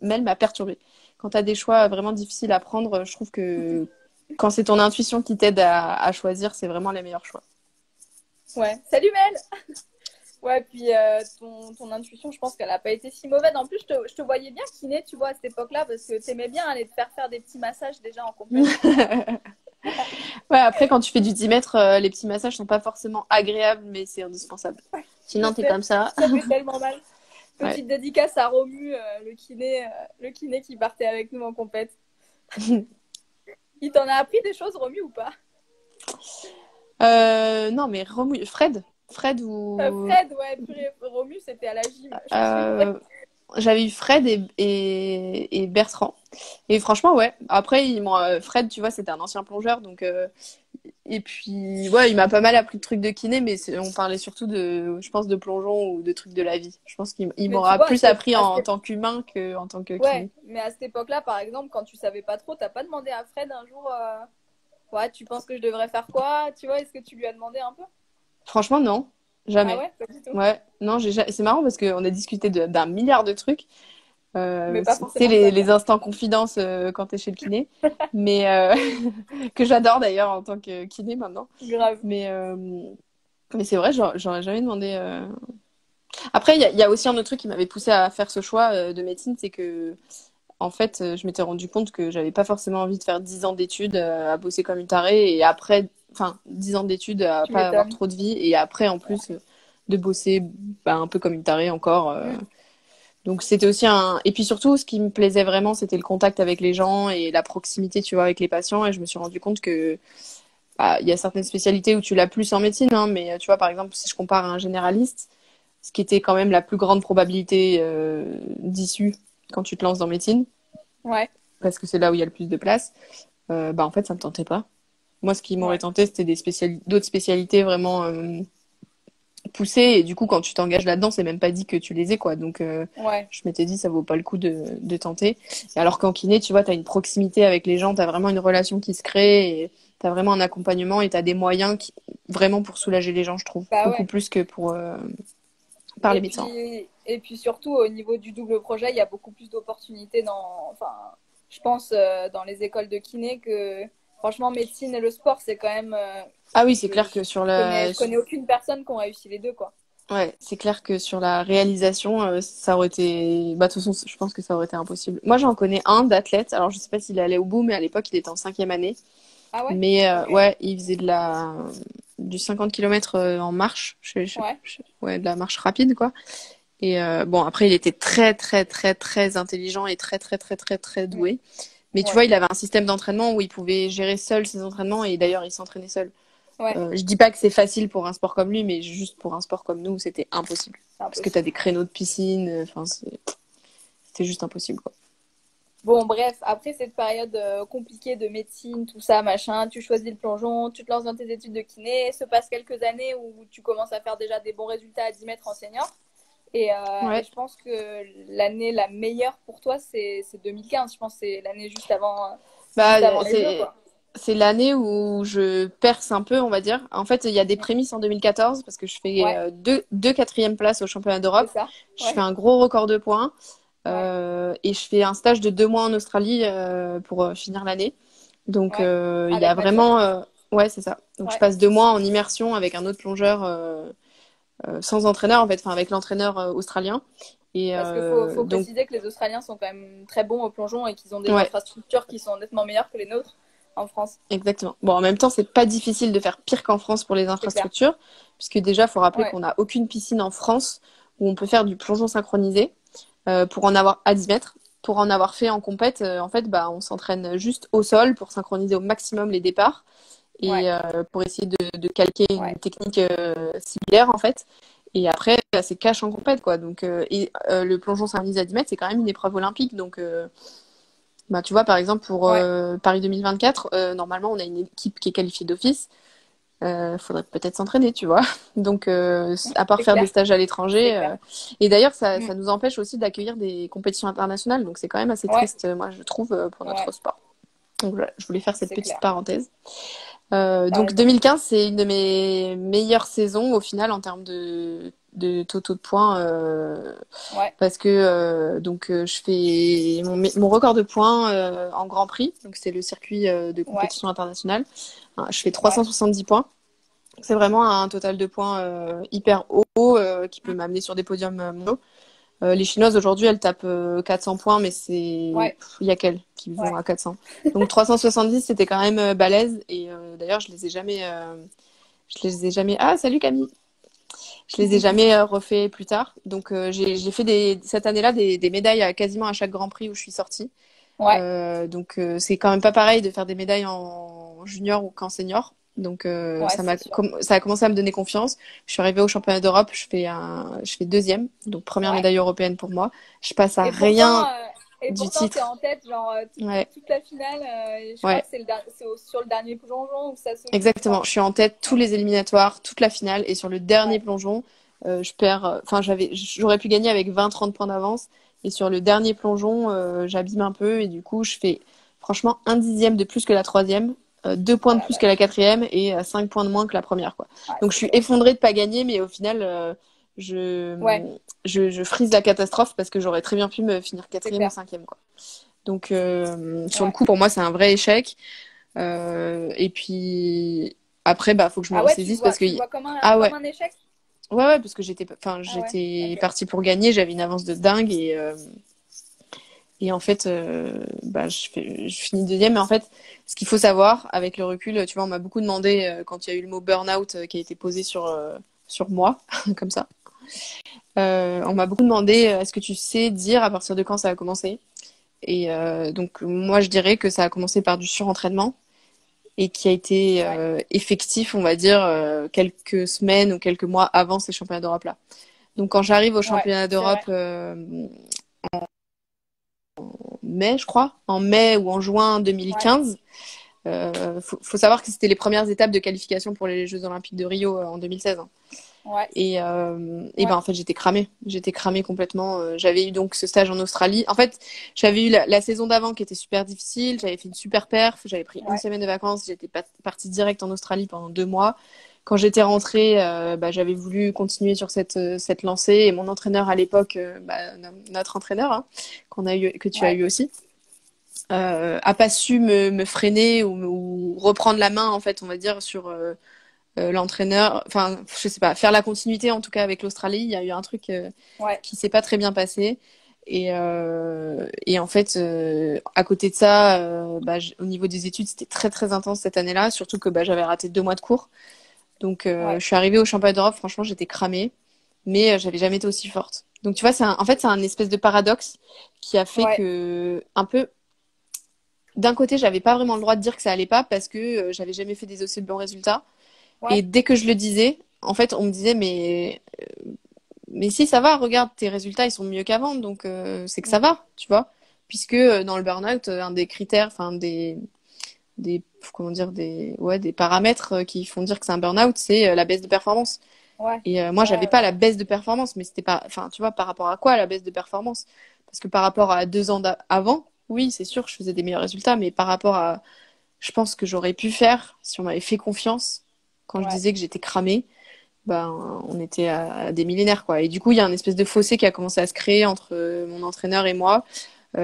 [SPEAKER 2] Mel m'a perturbée. Quand t'as des choix vraiment difficiles à prendre, je trouve que quand c'est ton intuition qui t'aide à choisir, c'est vraiment les meilleurs choix.
[SPEAKER 1] Ouais. Salut Mel! Ouais, puis ton intuition, je pense qu'elle a pas été si mauvaise. En plus, je te voyais bien kiné, tu vois, à cette époque-là, parce que t'aimais bien aller te faire des petits massages déjà en compète.
[SPEAKER 2] Ouais, après, quand tu fais du 10 mètres, les petits massages sont pas forcément agréables, mais c'est indispensable.
[SPEAKER 1] Je
[SPEAKER 2] Sinon, t'es
[SPEAKER 1] sais,
[SPEAKER 2] comme ça.
[SPEAKER 1] ça fait tellement mal.
[SPEAKER 2] Ouais.
[SPEAKER 1] Petite dédicace à Romu, le kiné qui partait avec nous en compète. Il t'en a appris des choses, Romu, ou pas?
[SPEAKER 2] Non, mais Fred. Fred ou...
[SPEAKER 1] Fred, ouais, purée, Romu, c'était à la gym. Je me souviens.
[SPEAKER 2] Euh, J'avais eu Fred et Bertrand. Et franchement, ouais. Après, Fred, tu vois, c'était un ancien plongeur. Donc, et puis, ouais, il m'a pas mal appris de trucs de kiné, mais on parlait surtout je pense, de plongeon ou de trucs de la vie. Je pense qu'il
[SPEAKER 1] Mais tu
[SPEAKER 2] m'aura
[SPEAKER 1] vois,
[SPEAKER 2] plus appris en tant qu'humain qu'en tant que
[SPEAKER 1] ouais,
[SPEAKER 2] kiné.
[SPEAKER 1] mais à cette époque-là, par exemple, quand tu savais pas trop, t'as pas demandé à Fred un jour, ouais, tu penses que je devrais faire quoi? Tu vois, est-ce que tu lui as demandé un peu?
[SPEAKER 2] Franchement, non.
[SPEAKER 1] Ah
[SPEAKER 2] Jamais.
[SPEAKER 1] ouais, pas du tout.
[SPEAKER 2] Ouais. Non, c'est marrant parce qu'on a discuté d'un milliard de trucs.
[SPEAKER 1] Mais pas
[SPEAKER 2] C'est
[SPEAKER 1] forcément de ça,
[SPEAKER 2] les
[SPEAKER 1] quoi.
[SPEAKER 2] instants confidence quand t'es chez le kiné. Mais, que j'adore d'ailleurs en tant que kiné maintenant.
[SPEAKER 1] Grave.
[SPEAKER 2] Mais, euh, mais c'est vrai, j'aurais jamais demandé. Après, il y a aussi un autre truc qui m'avait poussé à faire ce choix de médecine, c'est que, en fait, je m'étais rendu compte que j'avais pas forcément envie de faire 10 ans d'études à bosser comme une tarée et après, enfin, 10 ans d'études à
[SPEAKER 1] Tu
[SPEAKER 2] pas avoir
[SPEAKER 1] m'étonnes.
[SPEAKER 2] trop de vie et après, en plus, de bosser bah, un peu comme une tarée encore.
[SPEAKER 1] Mm.
[SPEAKER 2] Donc, c'était aussi un. Et puis surtout, ce qui me plaisait vraiment, c'était le contact avec les gens et la proximité, tu vois, avec les patients. Et je me suis rendu compte que bah, il y a certaines spécialités où tu l'as plus en médecine, hein, mais tu vois, par exemple, si je compare à un généraliste, ce qui était quand même la plus grande probabilité d'issue quand tu te lances dans médecine,
[SPEAKER 1] Ouais,
[SPEAKER 2] parce que c'est là où il y a le plus de place, bah en fait, ça me tentait pas. Moi, ce qui m'aurait
[SPEAKER 1] ouais,
[SPEAKER 2] tenté, c'était d'autres spécialités vraiment poussées, et du coup, quand tu t'engages là-dedans, c'est même pas dit que tu les aies, quoi. Donc,
[SPEAKER 1] ouais.
[SPEAKER 2] je m'étais dit, ça vaut pas le coup de tenter. Et alors qu'en kiné, tu vois, t'as une proximité avec les gens, t'as vraiment une relation qui se crée, et t'as vraiment un accompagnement, et t'as des moyens vraiment pour soulager les gens, je trouve.
[SPEAKER 1] Bah
[SPEAKER 2] Beaucoup
[SPEAKER 1] ouais.
[SPEAKER 2] plus que par les
[SPEAKER 1] Et
[SPEAKER 2] médecins.
[SPEAKER 1] puis, et puis surtout, au niveau du double projet, il y a beaucoup plus d'opportunités enfin, je pense, dans les écoles de kiné que, franchement, médecine et le sport, c'est quand même,
[SPEAKER 2] Ah oui, c'est clair que sur
[SPEAKER 1] je connais aucune personne qui a réussi les deux, quoi.
[SPEAKER 2] ouais, c'est clair que sur la réalisation, ça aurait été, bah, de toute façon, je pense que ça aurait été impossible. Moi, j'en connais un d'athlète. Alors, je sais pas s'il est allé au bout, mais à l'époque, il était en 5e année.
[SPEAKER 1] Ah ouais?
[SPEAKER 2] Mais
[SPEAKER 1] Ok.
[SPEAKER 2] ouais, il faisait du 50 km en marche.
[SPEAKER 1] Ouais,
[SPEAKER 2] Ouais, de la marche rapide, quoi. Et bon, après, il était très, très, très, très intelligent et très, très, très, très, très
[SPEAKER 1] mm,
[SPEAKER 2] doué. Mais tu
[SPEAKER 1] ouais,
[SPEAKER 2] vois, il avait un système d'entraînement où il pouvait gérer seul ses entraînements et d'ailleurs, il s'entraînait seul.
[SPEAKER 1] ouais,
[SPEAKER 2] Je dis pas que c'est facile pour un sport comme lui, mais juste pour un sport comme nous, c'était impossible.
[SPEAKER 1] c'est
[SPEAKER 2] Parce que t'as
[SPEAKER 1] impossible.
[SPEAKER 2] des créneaux de piscine, enfin, c'était juste impossible, quoi.
[SPEAKER 1] Bon, bref, après cette période compliquée de médecine, tout ça, machin, tu choisis le plongeon, tu te lances dans tes études de kiné, se passent quelques années où tu commences à faire déjà des bons résultats à 10 mètres en senior. Et
[SPEAKER 2] Ouais.
[SPEAKER 1] je pense que l'année la meilleure pour toi, c'est 2015. Je pense que c'est l'année
[SPEAKER 2] Bah,
[SPEAKER 1] juste avant les Jeux, quoi.
[SPEAKER 2] c'est l'année où je perce un peu, on va dire. En fait, il y a des prémices en 2014 parce que je fais
[SPEAKER 1] Ouais,
[SPEAKER 2] deux quatrièmes places au championnat
[SPEAKER 1] c'est
[SPEAKER 2] d'Europe.
[SPEAKER 1] ça.
[SPEAKER 2] Je fais
[SPEAKER 1] Ouais,
[SPEAKER 2] un gros record de points
[SPEAKER 1] ouais,
[SPEAKER 2] et je fais un stage de 2 mois en Australie pour finir l'année. Donc,
[SPEAKER 1] ouais.
[SPEAKER 2] il y a
[SPEAKER 1] Avec Mathieu.
[SPEAKER 2] vraiment, ouais, c'est ça. Donc, je
[SPEAKER 1] Ouais.
[SPEAKER 2] passe 2 mois en immersion avec un autre plongeur sans entraîneur, en fait, enfin, avec l'entraîneur australien. Et
[SPEAKER 1] Parce qu'il faut
[SPEAKER 2] donc,
[SPEAKER 1] préciser que les Australiens sont quand même très bons au plongeon et qu'ils ont des
[SPEAKER 2] ouais,
[SPEAKER 1] infrastructures qui sont nettement meilleures que les nôtres en France.
[SPEAKER 2] exactement. Bon, en même temps, c'est pas difficile de faire pire qu'en France pour les
[SPEAKER 1] C'est clair.
[SPEAKER 2] infrastructures, puisque déjà, faut rappeler
[SPEAKER 1] Ouais,
[SPEAKER 2] qu'on n'a aucune piscine en France où on peut faire du plongeon synchronisé pour en avoir à 10 mètres. Pour en avoir fait en compète, en fait, bah, on s'entraîne juste au sol pour synchroniser au maximum les départs
[SPEAKER 1] ouais,
[SPEAKER 2] et pour essayer de calquer une
[SPEAKER 1] ouais.
[SPEAKER 2] technique similaire, en fait. Et après, bah, c'est cash en compète, quoi. Donc, le plongeon synchronisé à 10 mètres, c'est quand même une épreuve olympique. Donc, bah, tu vois, par exemple, pour
[SPEAKER 1] Ouais.
[SPEAKER 2] Paris 2024, normalement, on a une équipe qui est qualifiée d'office. Faudrait peut-être s'entraîner, tu vois. Donc, à part
[SPEAKER 1] C'est
[SPEAKER 2] faire des
[SPEAKER 1] clair,
[SPEAKER 2] stages à
[SPEAKER 1] c'est
[SPEAKER 2] l'étranger.
[SPEAKER 1] clair.
[SPEAKER 2] Et d'ailleurs, ça,
[SPEAKER 1] Mm.
[SPEAKER 2] ça nous empêche aussi d'accueillir des compétitions internationales. Donc, c'est quand même assez
[SPEAKER 1] Ouais,
[SPEAKER 2] triste, moi, je trouve, pour
[SPEAKER 1] ouais,
[SPEAKER 2] notre sport. Donc, voilà, je voulais faire cette
[SPEAKER 1] c'est
[SPEAKER 2] petite
[SPEAKER 1] clair.
[SPEAKER 2] parenthèse.
[SPEAKER 1] T'as
[SPEAKER 2] Donc,
[SPEAKER 1] raison.
[SPEAKER 2] 2015, c'est une de mes meilleures saisons, au final, en termes de totaux de points.
[SPEAKER 1] Ouais,
[SPEAKER 2] Parce que je fais mon record de points en Grand Prix. Donc, c'est le circuit de
[SPEAKER 1] ouais,
[SPEAKER 2] compétition internationale. Hein, je fais
[SPEAKER 1] ouais.
[SPEAKER 2] 370 points. C'est vraiment un total de points hyper haut qui peut
[SPEAKER 1] Mm.
[SPEAKER 2] m'amener sur des podiums mondiaux. Les Chinoises aujourd'hui, elles tapent 400 points, mais
[SPEAKER 1] Ouais,
[SPEAKER 2] il y a qu'elles qui vont
[SPEAKER 1] ouais.
[SPEAKER 2] à 400. Donc 370, c'était quand même balèze. Et d'ailleurs, je les ai jamais. Ah, salut Camille. Je les ai jamais refait plus tard. Donc j'ai fait cette année-là des médailles quasiment à chaque Grand Prix où je suis sortie.
[SPEAKER 1] Ouais,
[SPEAKER 2] C'est quand même pas pareil de faire des médailles en junior ou qu'en senior. Donc
[SPEAKER 1] ouais, c'est sûr.
[SPEAKER 2] ça a commencé à me donner confiance. Je suis arrivée au championnat d'Europe, je fais deuxième, donc première
[SPEAKER 1] Ouais.
[SPEAKER 2] médaille européenne pour moi. Je passe à
[SPEAKER 1] Et pourtant,
[SPEAKER 2] rien
[SPEAKER 1] euh, et
[SPEAKER 2] du
[SPEAKER 1] pourtant, t'es
[SPEAKER 2] titre.
[SPEAKER 1] en tête, genre,
[SPEAKER 2] Ouais,
[SPEAKER 1] toute la finale. Et je crois
[SPEAKER 2] ouais,
[SPEAKER 1] que sur le dernier plongeon où ça se joue, je
[SPEAKER 2] exactement.
[SPEAKER 1] crois.
[SPEAKER 2] Je suis en tête tous
[SPEAKER 1] Ouais,
[SPEAKER 2] les éliminatoires, toute la finale, et sur le dernier
[SPEAKER 1] ouais,
[SPEAKER 2] plongeon, je perds. Enfin, j'aurais pu gagner avec 20-30 points d'avance, et sur le dernier plongeon, j'abîme un peu, et du coup, je fais franchement un dixième de plus que la troisième, 2 points
[SPEAKER 1] oh
[SPEAKER 2] de
[SPEAKER 1] la
[SPEAKER 2] plus que la
[SPEAKER 1] vache.
[SPEAKER 2] quatrième, et 5 points de moins que la première, quoi.
[SPEAKER 1] Ouais,
[SPEAKER 2] Donc, je
[SPEAKER 1] c'est
[SPEAKER 2] suis
[SPEAKER 1] dur.
[SPEAKER 2] effondrée de pas gagner, mais au final, je,
[SPEAKER 1] Ouais,
[SPEAKER 2] je frise la catastrophe parce que j'aurais très bien pu me finir
[SPEAKER 1] c'est
[SPEAKER 2] quatrième ou
[SPEAKER 1] clair.
[SPEAKER 2] cinquième, quoi. Donc, sur le
[SPEAKER 1] Ouais.
[SPEAKER 2] coup, pour moi, c'est un vrai échec. Et puis après, bah, faut que je me
[SPEAKER 1] Ah ouais,
[SPEAKER 2] ressaisisse parce que
[SPEAKER 1] tu le vois
[SPEAKER 2] ah
[SPEAKER 1] comme
[SPEAKER 2] ouais,
[SPEAKER 1] un échec?
[SPEAKER 2] ouais, parce que
[SPEAKER 1] Ah ouais,
[SPEAKER 2] j'étais
[SPEAKER 1] ok.
[SPEAKER 2] partie pour gagner, j'avais une avance de dingue et en fait, bah, je finis deuxième. Mais en fait, ce qu'il faut savoir avec le recul, tu vois, on m'a beaucoup demandé quand il y a eu le mot burn-out qui a été posé sur moi, comme ça. On m'a beaucoup demandé est-ce que tu sais dire à partir de quand ça a commencé? Et donc moi, je dirais que ça a commencé par du surentraînement et qui a été
[SPEAKER 1] Ouais,
[SPEAKER 2] effectif, on va dire, quelques semaines ou quelques mois avant ces championnats d'Europe là. Donc quand j'arrive au
[SPEAKER 1] ouais,
[SPEAKER 2] championnat
[SPEAKER 1] c'est
[SPEAKER 2] d'Europe
[SPEAKER 1] vrai.
[SPEAKER 2] mai, je crois, en mai ou en juin
[SPEAKER 1] Ouais,
[SPEAKER 2] 2015, faut savoir que c'était les premières étapes de qualification pour les Jeux Olympiques de Rio en 2016. Hein.
[SPEAKER 1] ouais,
[SPEAKER 2] Et ben
[SPEAKER 1] ouais,
[SPEAKER 2] en fait j'étais cramée complètement. J'avais eu donc ce stage en Australie. En fait j'avais eu la saison d'avant qui était super difficile. J'avais fait une super perf. J'avais pris une
[SPEAKER 1] ouais,
[SPEAKER 2] semaine de vacances. J'étais partie direct en Australie pendant 2 mois. Quand j'étais rentrée, bah, j'avais voulu continuer sur cette lancée et mon entraîneur à l'époque, bah, notre entraîneur que tu as
[SPEAKER 1] ouais,
[SPEAKER 2] eu aussi, a pas su me freiner ou reprendre la main en fait, on va dire sur l'entraîneur, enfin, je sais pas, faire la continuité en tout cas avec l'Australie. Il y a eu un truc
[SPEAKER 1] ouais,
[SPEAKER 2] qui s'est pas très bien passé. Et en fait, à côté de ça, bah, au niveau des études, c'était très très intense cette année-là, surtout que bah, j'avais raté 2 mois de cours. Donc,
[SPEAKER 1] ouais,
[SPEAKER 2] je suis arrivée au championnat d'Europe, franchement, j'étais cramée, mais j'avais jamais été aussi forte. Donc, tu vois, en fait, c'est un espèce de paradoxe qui a fait
[SPEAKER 1] ouais,
[SPEAKER 2] que, un peu, d'un côté, j'avais pas vraiment le droit de dire que ça allait pas parce que j'avais jamais fait des aussi bons résultats. Et
[SPEAKER 1] ouais,
[SPEAKER 2] dès que je le disais, en fait, on me disait, mais si ça va, regarde, tes résultats, ils sont mieux qu'avant, donc c'est que ça
[SPEAKER 1] mm,
[SPEAKER 2] va, tu vois. Puisque dans le burn-out, un des critères, enfin des comment dire des paramètres qui font dire que c'est un burn-out, c'est la baisse de performance.
[SPEAKER 1] ouais,
[SPEAKER 2] Et moi, j'avais
[SPEAKER 1] ouais,
[SPEAKER 2] pas
[SPEAKER 1] bah
[SPEAKER 2] la
[SPEAKER 1] ouais.
[SPEAKER 2] baisse de performance, mais c'était pas, enfin, tu vois, par rapport à quoi la baisse de performance? Parce que par rapport à 2 ans avant, oui, c'est sûr, je faisais des meilleurs résultats, mais par rapport à, je pense que j'aurais pu faire si on m'avait fait confiance quand je
[SPEAKER 1] Ouais.
[SPEAKER 2] disais que j'étais cramée, ben, on était à des millénaires, quoi. Et du coup, il y a un espèce de fossé qui a commencé à se créer entre mon entraîneur et moi, où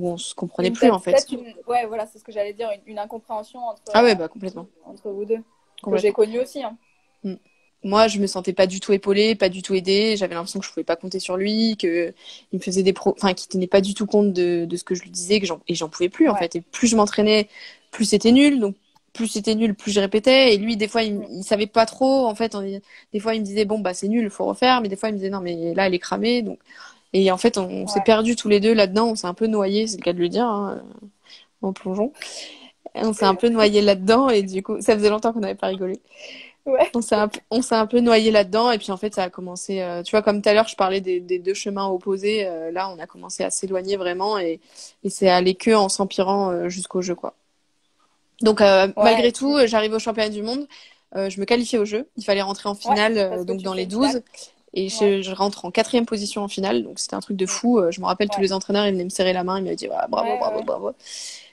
[SPEAKER 2] on se comprenait plus, en fait.
[SPEAKER 1] Peut-être ouais, voilà, c'est ce que j'allais dire, une incompréhension
[SPEAKER 2] Ah ouais, bah, complètement.
[SPEAKER 1] entre vous deux, que j'ai
[SPEAKER 2] Complètement.
[SPEAKER 1] connue aussi, hein.
[SPEAKER 2] Mm. Moi, je me sentais pas du tout épaulée, pas du tout aidée. J'avais l'impression que je pouvais pas compter sur lui, que il me faisait enfin, qu'il tenait pas du tout compte de ce que je lui disais, et j'en pouvais plus, en
[SPEAKER 1] Ouais.
[SPEAKER 2] fait. Et plus je m'entraînais, plus c'était nul. Donc, plus c'était nul, plus je répétais. Et lui, des fois,
[SPEAKER 1] Mm.
[SPEAKER 2] il savait pas trop. En fait, des fois, il me disait, bon, bah, c'est nul, il faut refaire. Mais des fois, il me disait, non, mais là, elle est cramée. Donc, et en fait, on s'est
[SPEAKER 1] Ouais.
[SPEAKER 2] perdus tous les deux là-dedans. On s'est un peu noyés, c'est le cas de le dire, hein, en plongeon. On s'est un peu noyés là-dedans. Et du coup, ça faisait longtemps qu'on n'avait pas rigolé.
[SPEAKER 1] Ouais.
[SPEAKER 2] On s'est un peu noyé là-dedans et puis en fait ça a commencé tu vois comme tout à l'heure je parlais des deux chemins opposés là on a commencé à s'éloigner vraiment et c'est allé que en s'empirant jusqu'au jeu quoi. Donc malgré
[SPEAKER 1] Ouais.
[SPEAKER 2] tout j'arrive au championnat du monde je me qualifiais au jeu. Il fallait rentrer en
[SPEAKER 1] Ouais,
[SPEAKER 2] finale,
[SPEAKER 1] parce que
[SPEAKER 2] donc
[SPEAKER 1] tu
[SPEAKER 2] dans
[SPEAKER 1] fais
[SPEAKER 2] les
[SPEAKER 1] une finale.
[SPEAKER 2] 12. Et
[SPEAKER 1] Ouais.
[SPEAKER 2] je rentre en quatrième position en finale, donc c'était un truc de
[SPEAKER 1] Mm.
[SPEAKER 2] fou. Je me rappelle tous
[SPEAKER 1] Ouais.
[SPEAKER 2] les entraîneurs, ils venaient me serrer la main, ils m'avaient dit ouais, bravo,
[SPEAKER 1] Ouais,
[SPEAKER 2] bravo,
[SPEAKER 1] ouais.
[SPEAKER 2] bravo.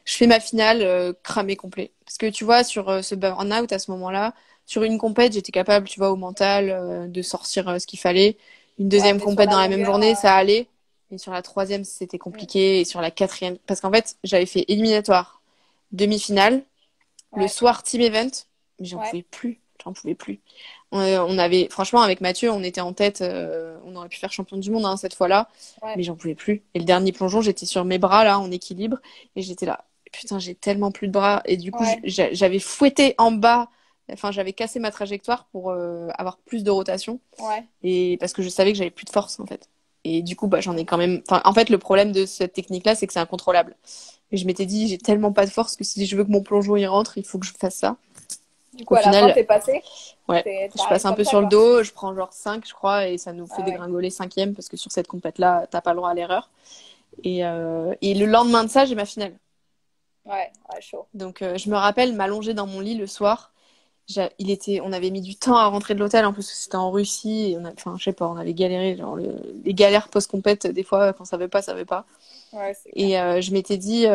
[SPEAKER 2] Je fais ma finale, cramé complet. Parce que tu vois, sur ce burn-out à ce moment-là, sur une compète, j'étais capable, tu vois, au mental, de sortir ce qu'il fallait. Une
[SPEAKER 1] Ouais,
[SPEAKER 2] deuxième
[SPEAKER 1] mais sur
[SPEAKER 2] compète
[SPEAKER 1] la
[SPEAKER 2] dans la même
[SPEAKER 1] longueur.
[SPEAKER 2] journée, ça allait. Et sur la troisième, c'était
[SPEAKER 1] Mm.
[SPEAKER 2] compliqué. Et sur la quatrième, parce qu'en fait, j'avais fait éliminatoire, demi-finale, le
[SPEAKER 1] Ouais.
[SPEAKER 2] soir team event, mais j'en
[SPEAKER 1] Ouais.
[SPEAKER 2] pouvais plus. J'en pouvais plus. On avait, franchement, avec Mathieu, on était en tête. On aurait pu faire champion du monde hein, cette fois-là,
[SPEAKER 1] Ouais.
[SPEAKER 2] mais j'en pouvais plus. Et le dernier plongeon, j'étais sur mes bras là, en équilibre, et j'étais là. Putain, j'ai tellement plus de bras. Et du coup,
[SPEAKER 1] Ouais.
[SPEAKER 2] j'avais fouetté en bas. Enfin, j'avais cassé ma trajectoire pour avoir plus de rotation,
[SPEAKER 1] Ouais.
[SPEAKER 2] et parce que je savais que j'avais plus de force en fait. Et du coup, bah, j'en ai quand même. Enfin, en fait, le problème de cette technique-là, c'est que c'est incontrôlable. Et je m'étais dit, j'ai tellement pas de force que si je veux que mon plongeon y rentre, il faut que je fasse ça.
[SPEAKER 1] Du coup,
[SPEAKER 2] Au
[SPEAKER 1] à la fin,
[SPEAKER 2] final,
[SPEAKER 1] t'es passé.
[SPEAKER 2] ouais, je passe
[SPEAKER 1] T'arrives
[SPEAKER 2] un
[SPEAKER 1] comme
[SPEAKER 2] peu
[SPEAKER 1] ça,
[SPEAKER 2] sur le
[SPEAKER 1] quoi.
[SPEAKER 2] dos, je prends genre 5 je crois, et ça nous fait
[SPEAKER 1] Ah ouais.
[SPEAKER 2] dégringoler cinquième parce que sur cette compète-là, t'as pas le droit à l'erreur. Et le lendemain de ça, j'ai ma finale.
[SPEAKER 1] Ouais. Ouais, chaud.
[SPEAKER 2] Donc je me rappelle m'allonger dans mon lit le soir. On avait mis du temps à rentrer de l'hôtel en plus parce que c'était en Russie. Et enfin, je sais pas, on avait galéré. Genre les galères post-compète, des fois, quand ça veut pas, ça veut pas.
[SPEAKER 1] Ouais, c'est clair.
[SPEAKER 2] Et je m'étais dit,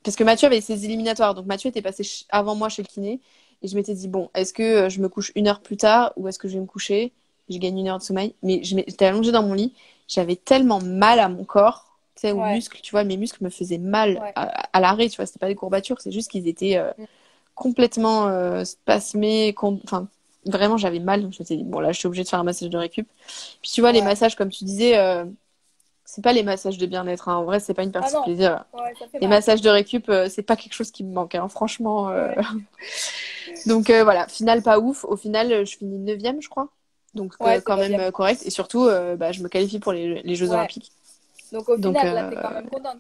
[SPEAKER 2] parce que Mathieu avait ses éliminatoires, donc Mathieu était passé avant moi chez le kiné. Et je m'étais dit, bon, est-ce que je me couche 1 heure plus tard ou est-ce que je vais me coucher? Je gagne 1 heure de sommeil. Mais j'étais allongée dans mon lit. J'avais tellement mal à mon corps, tu sais, aux
[SPEAKER 1] Ouais.
[SPEAKER 2] muscles, tu vois, mes muscles me faisaient mal
[SPEAKER 1] Ouais.
[SPEAKER 2] à l'arrêt, tu vois, c'était pas des courbatures, c'est juste qu'ils étaient
[SPEAKER 1] Mm.
[SPEAKER 2] complètement spasmés. Enfin, vraiment, j'avais mal. Donc je me suis dit, bon, là, je suis obligée de faire un massage de récup. Puis tu vois, les
[SPEAKER 1] Ouais.
[SPEAKER 2] massages, comme tu disais, c'est pas les massages de bien-être, hein. En vrai, c'est pas une
[SPEAKER 1] Ah
[SPEAKER 2] partie de
[SPEAKER 1] non.
[SPEAKER 2] plaisir.
[SPEAKER 1] Ouais, ça fait
[SPEAKER 2] Les
[SPEAKER 1] mal.
[SPEAKER 2] massages de récup, c'est pas quelque chose qui me manque, hein, franchement.
[SPEAKER 1] Ouais.
[SPEAKER 2] Donc voilà, finale pas ouf. Au final, je finis neuvième, je crois. Donc
[SPEAKER 1] Ouais, c'est
[SPEAKER 2] quand même
[SPEAKER 1] neuvième.
[SPEAKER 2] correct. Et surtout, bah, je me qualifie pour les Jeux
[SPEAKER 1] Ouais.
[SPEAKER 2] Olympiques.
[SPEAKER 1] Donc au
[SPEAKER 2] Donc
[SPEAKER 1] final, là, t'es quand même contente.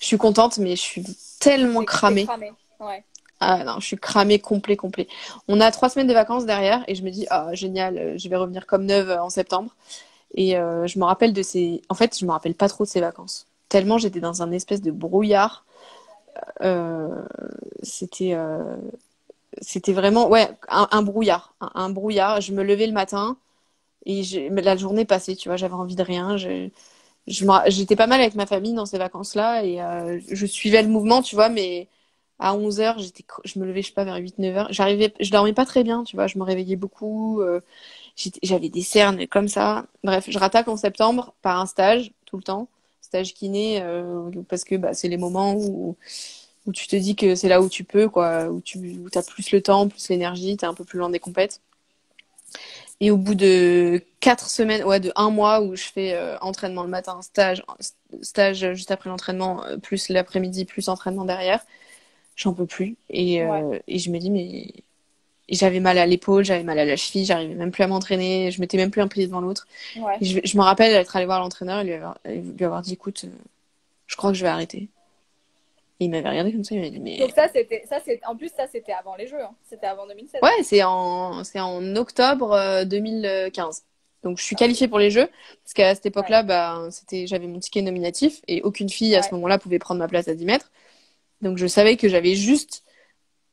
[SPEAKER 2] je suis contente, mais je suis tellement
[SPEAKER 1] T'es
[SPEAKER 2] cramée.
[SPEAKER 1] cramée. Ouais.
[SPEAKER 2] Ah non, je suis cramée complet, complet. On a 3 semaines de vacances derrière et je me dis, ah génial, je vais revenir comme neuve en septembre. Et je me rappelle de ces... En fait, je me rappelle pas trop de ces vacances. Tellement j'étais dans un espèce de brouillard. Euh, c'était c'était vraiment ouais un brouillard un brouillard. Je me levais le matin et la journée passait, tu vois, j'avais envie de rien. J'étais pas mal avec ma famille dans ces vacances-là et je suivais le mouvement, tu vois, mais à 11 heures je me levais, je sais pas, vers 8 9 heures. Je dormais pas très bien, tu vois, je me réveillais beaucoup. J'avais des cernes comme ça. Bref, je rattaque en septembre par un stage, tout le temps. Stage kiné, parce que bah, c'est les moments où tu te dis que c'est là où tu peux, quoi, où t'as plus le temps, plus l'énergie, t'es un peu plus loin des compètes. Et au bout de 4 semaines, ouais, de 1 mois où je fais entraînement le matin, stage juste après l'entraînement, plus l'après-midi, plus entraînement derrière, j'en peux plus.
[SPEAKER 1] Ouais.
[SPEAKER 2] Et je me dis, mais j'avais mal à l'épaule, j'avais mal à la cheville, j'arrivais même plus à m'entraîner, je mettais même plus un pied devant l'autre.
[SPEAKER 1] Ouais.
[SPEAKER 2] Et je me rappelle être allée voir l'entraîneur et lui avoir dit, écoute, je crois que je vais arrêter. Et il m'avait regardé comme ça, il m'a dit,
[SPEAKER 1] Donc
[SPEAKER 2] mais
[SPEAKER 1] en plus, ça, c'était avant les Jeux, hein. C'était avant 2016.
[SPEAKER 2] ouais, c'est en octobre 2015. Donc je suis
[SPEAKER 1] Ah, ok.
[SPEAKER 2] qualifiée pour les Jeux parce qu'à cette
[SPEAKER 1] Ouais.
[SPEAKER 2] époque-là, bah, j'avais mon ticket nominatif et aucune fille à ce
[SPEAKER 1] Ouais.
[SPEAKER 2] moment-là pouvait prendre ma place à 10 mètres. Donc je savais que j'avais juste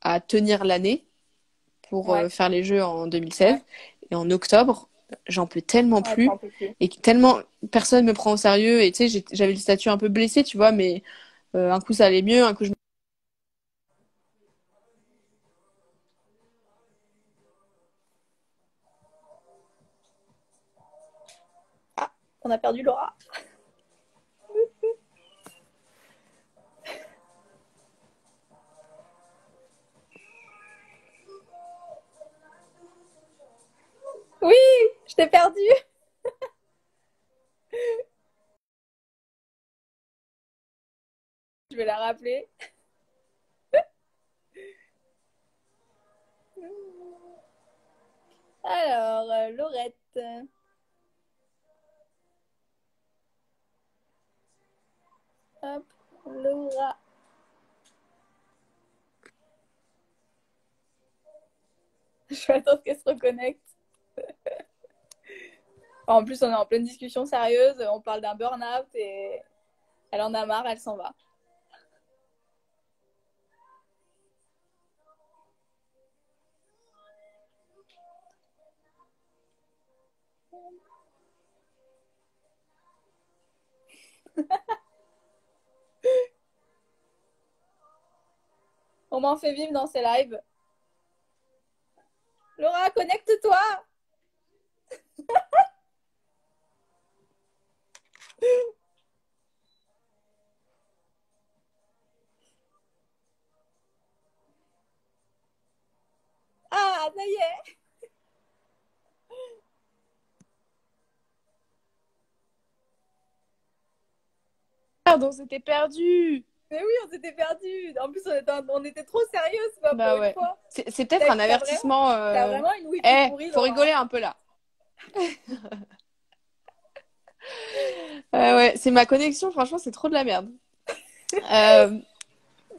[SPEAKER 2] à tenir l'année pour
[SPEAKER 1] Ouais.
[SPEAKER 2] faire les Jeux en 2016.
[SPEAKER 1] Ouais.
[SPEAKER 2] Et en octobre, j'en peux tellement
[SPEAKER 1] Ouais, t'en
[SPEAKER 2] plus
[SPEAKER 1] peux plus.
[SPEAKER 2] et que tellement personne me prend au sérieux. Et tu sais, j'avais le statut un peu blessé, tu vois, mais un coup ça allait mieux, un coup je...
[SPEAKER 1] Ah, on a perdu Laura. Oui, je t'ai perdu. Je vais la rappeler. Alors, Laurette. Hop, Laura. Je vais attendre qu'elle se reconnecte. En plus, on est en pleine discussion sérieuse. On parle d'un burn-out et elle en a marre, elle s'en va. On m'en fait vivre dans ces lives. Laura, connecte-toi. Ah, ça y est.
[SPEAKER 2] Merde, on s'était perdu.
[SPEAKER 1] Mais oui, on s'était perdus. En plus, on était trop sérieuses, quoi,
[SPEAKER 2] Bah
[SPEAKER 1] pour une
[SPEAKER 2] ouais.
[SPEAKER 1] fois.
[SPEAKER 2] C'est peut-être un avertissement.
[SPEAKER 1] T'as vraiment une wifi pourrie,
[SPEAKER 2] Faut
[SPEAKER 1] Laura.
[SPEAKER 2] rigoler un peu là. Ouais, c'est ma connexion, franchement, c'est trop de la merde.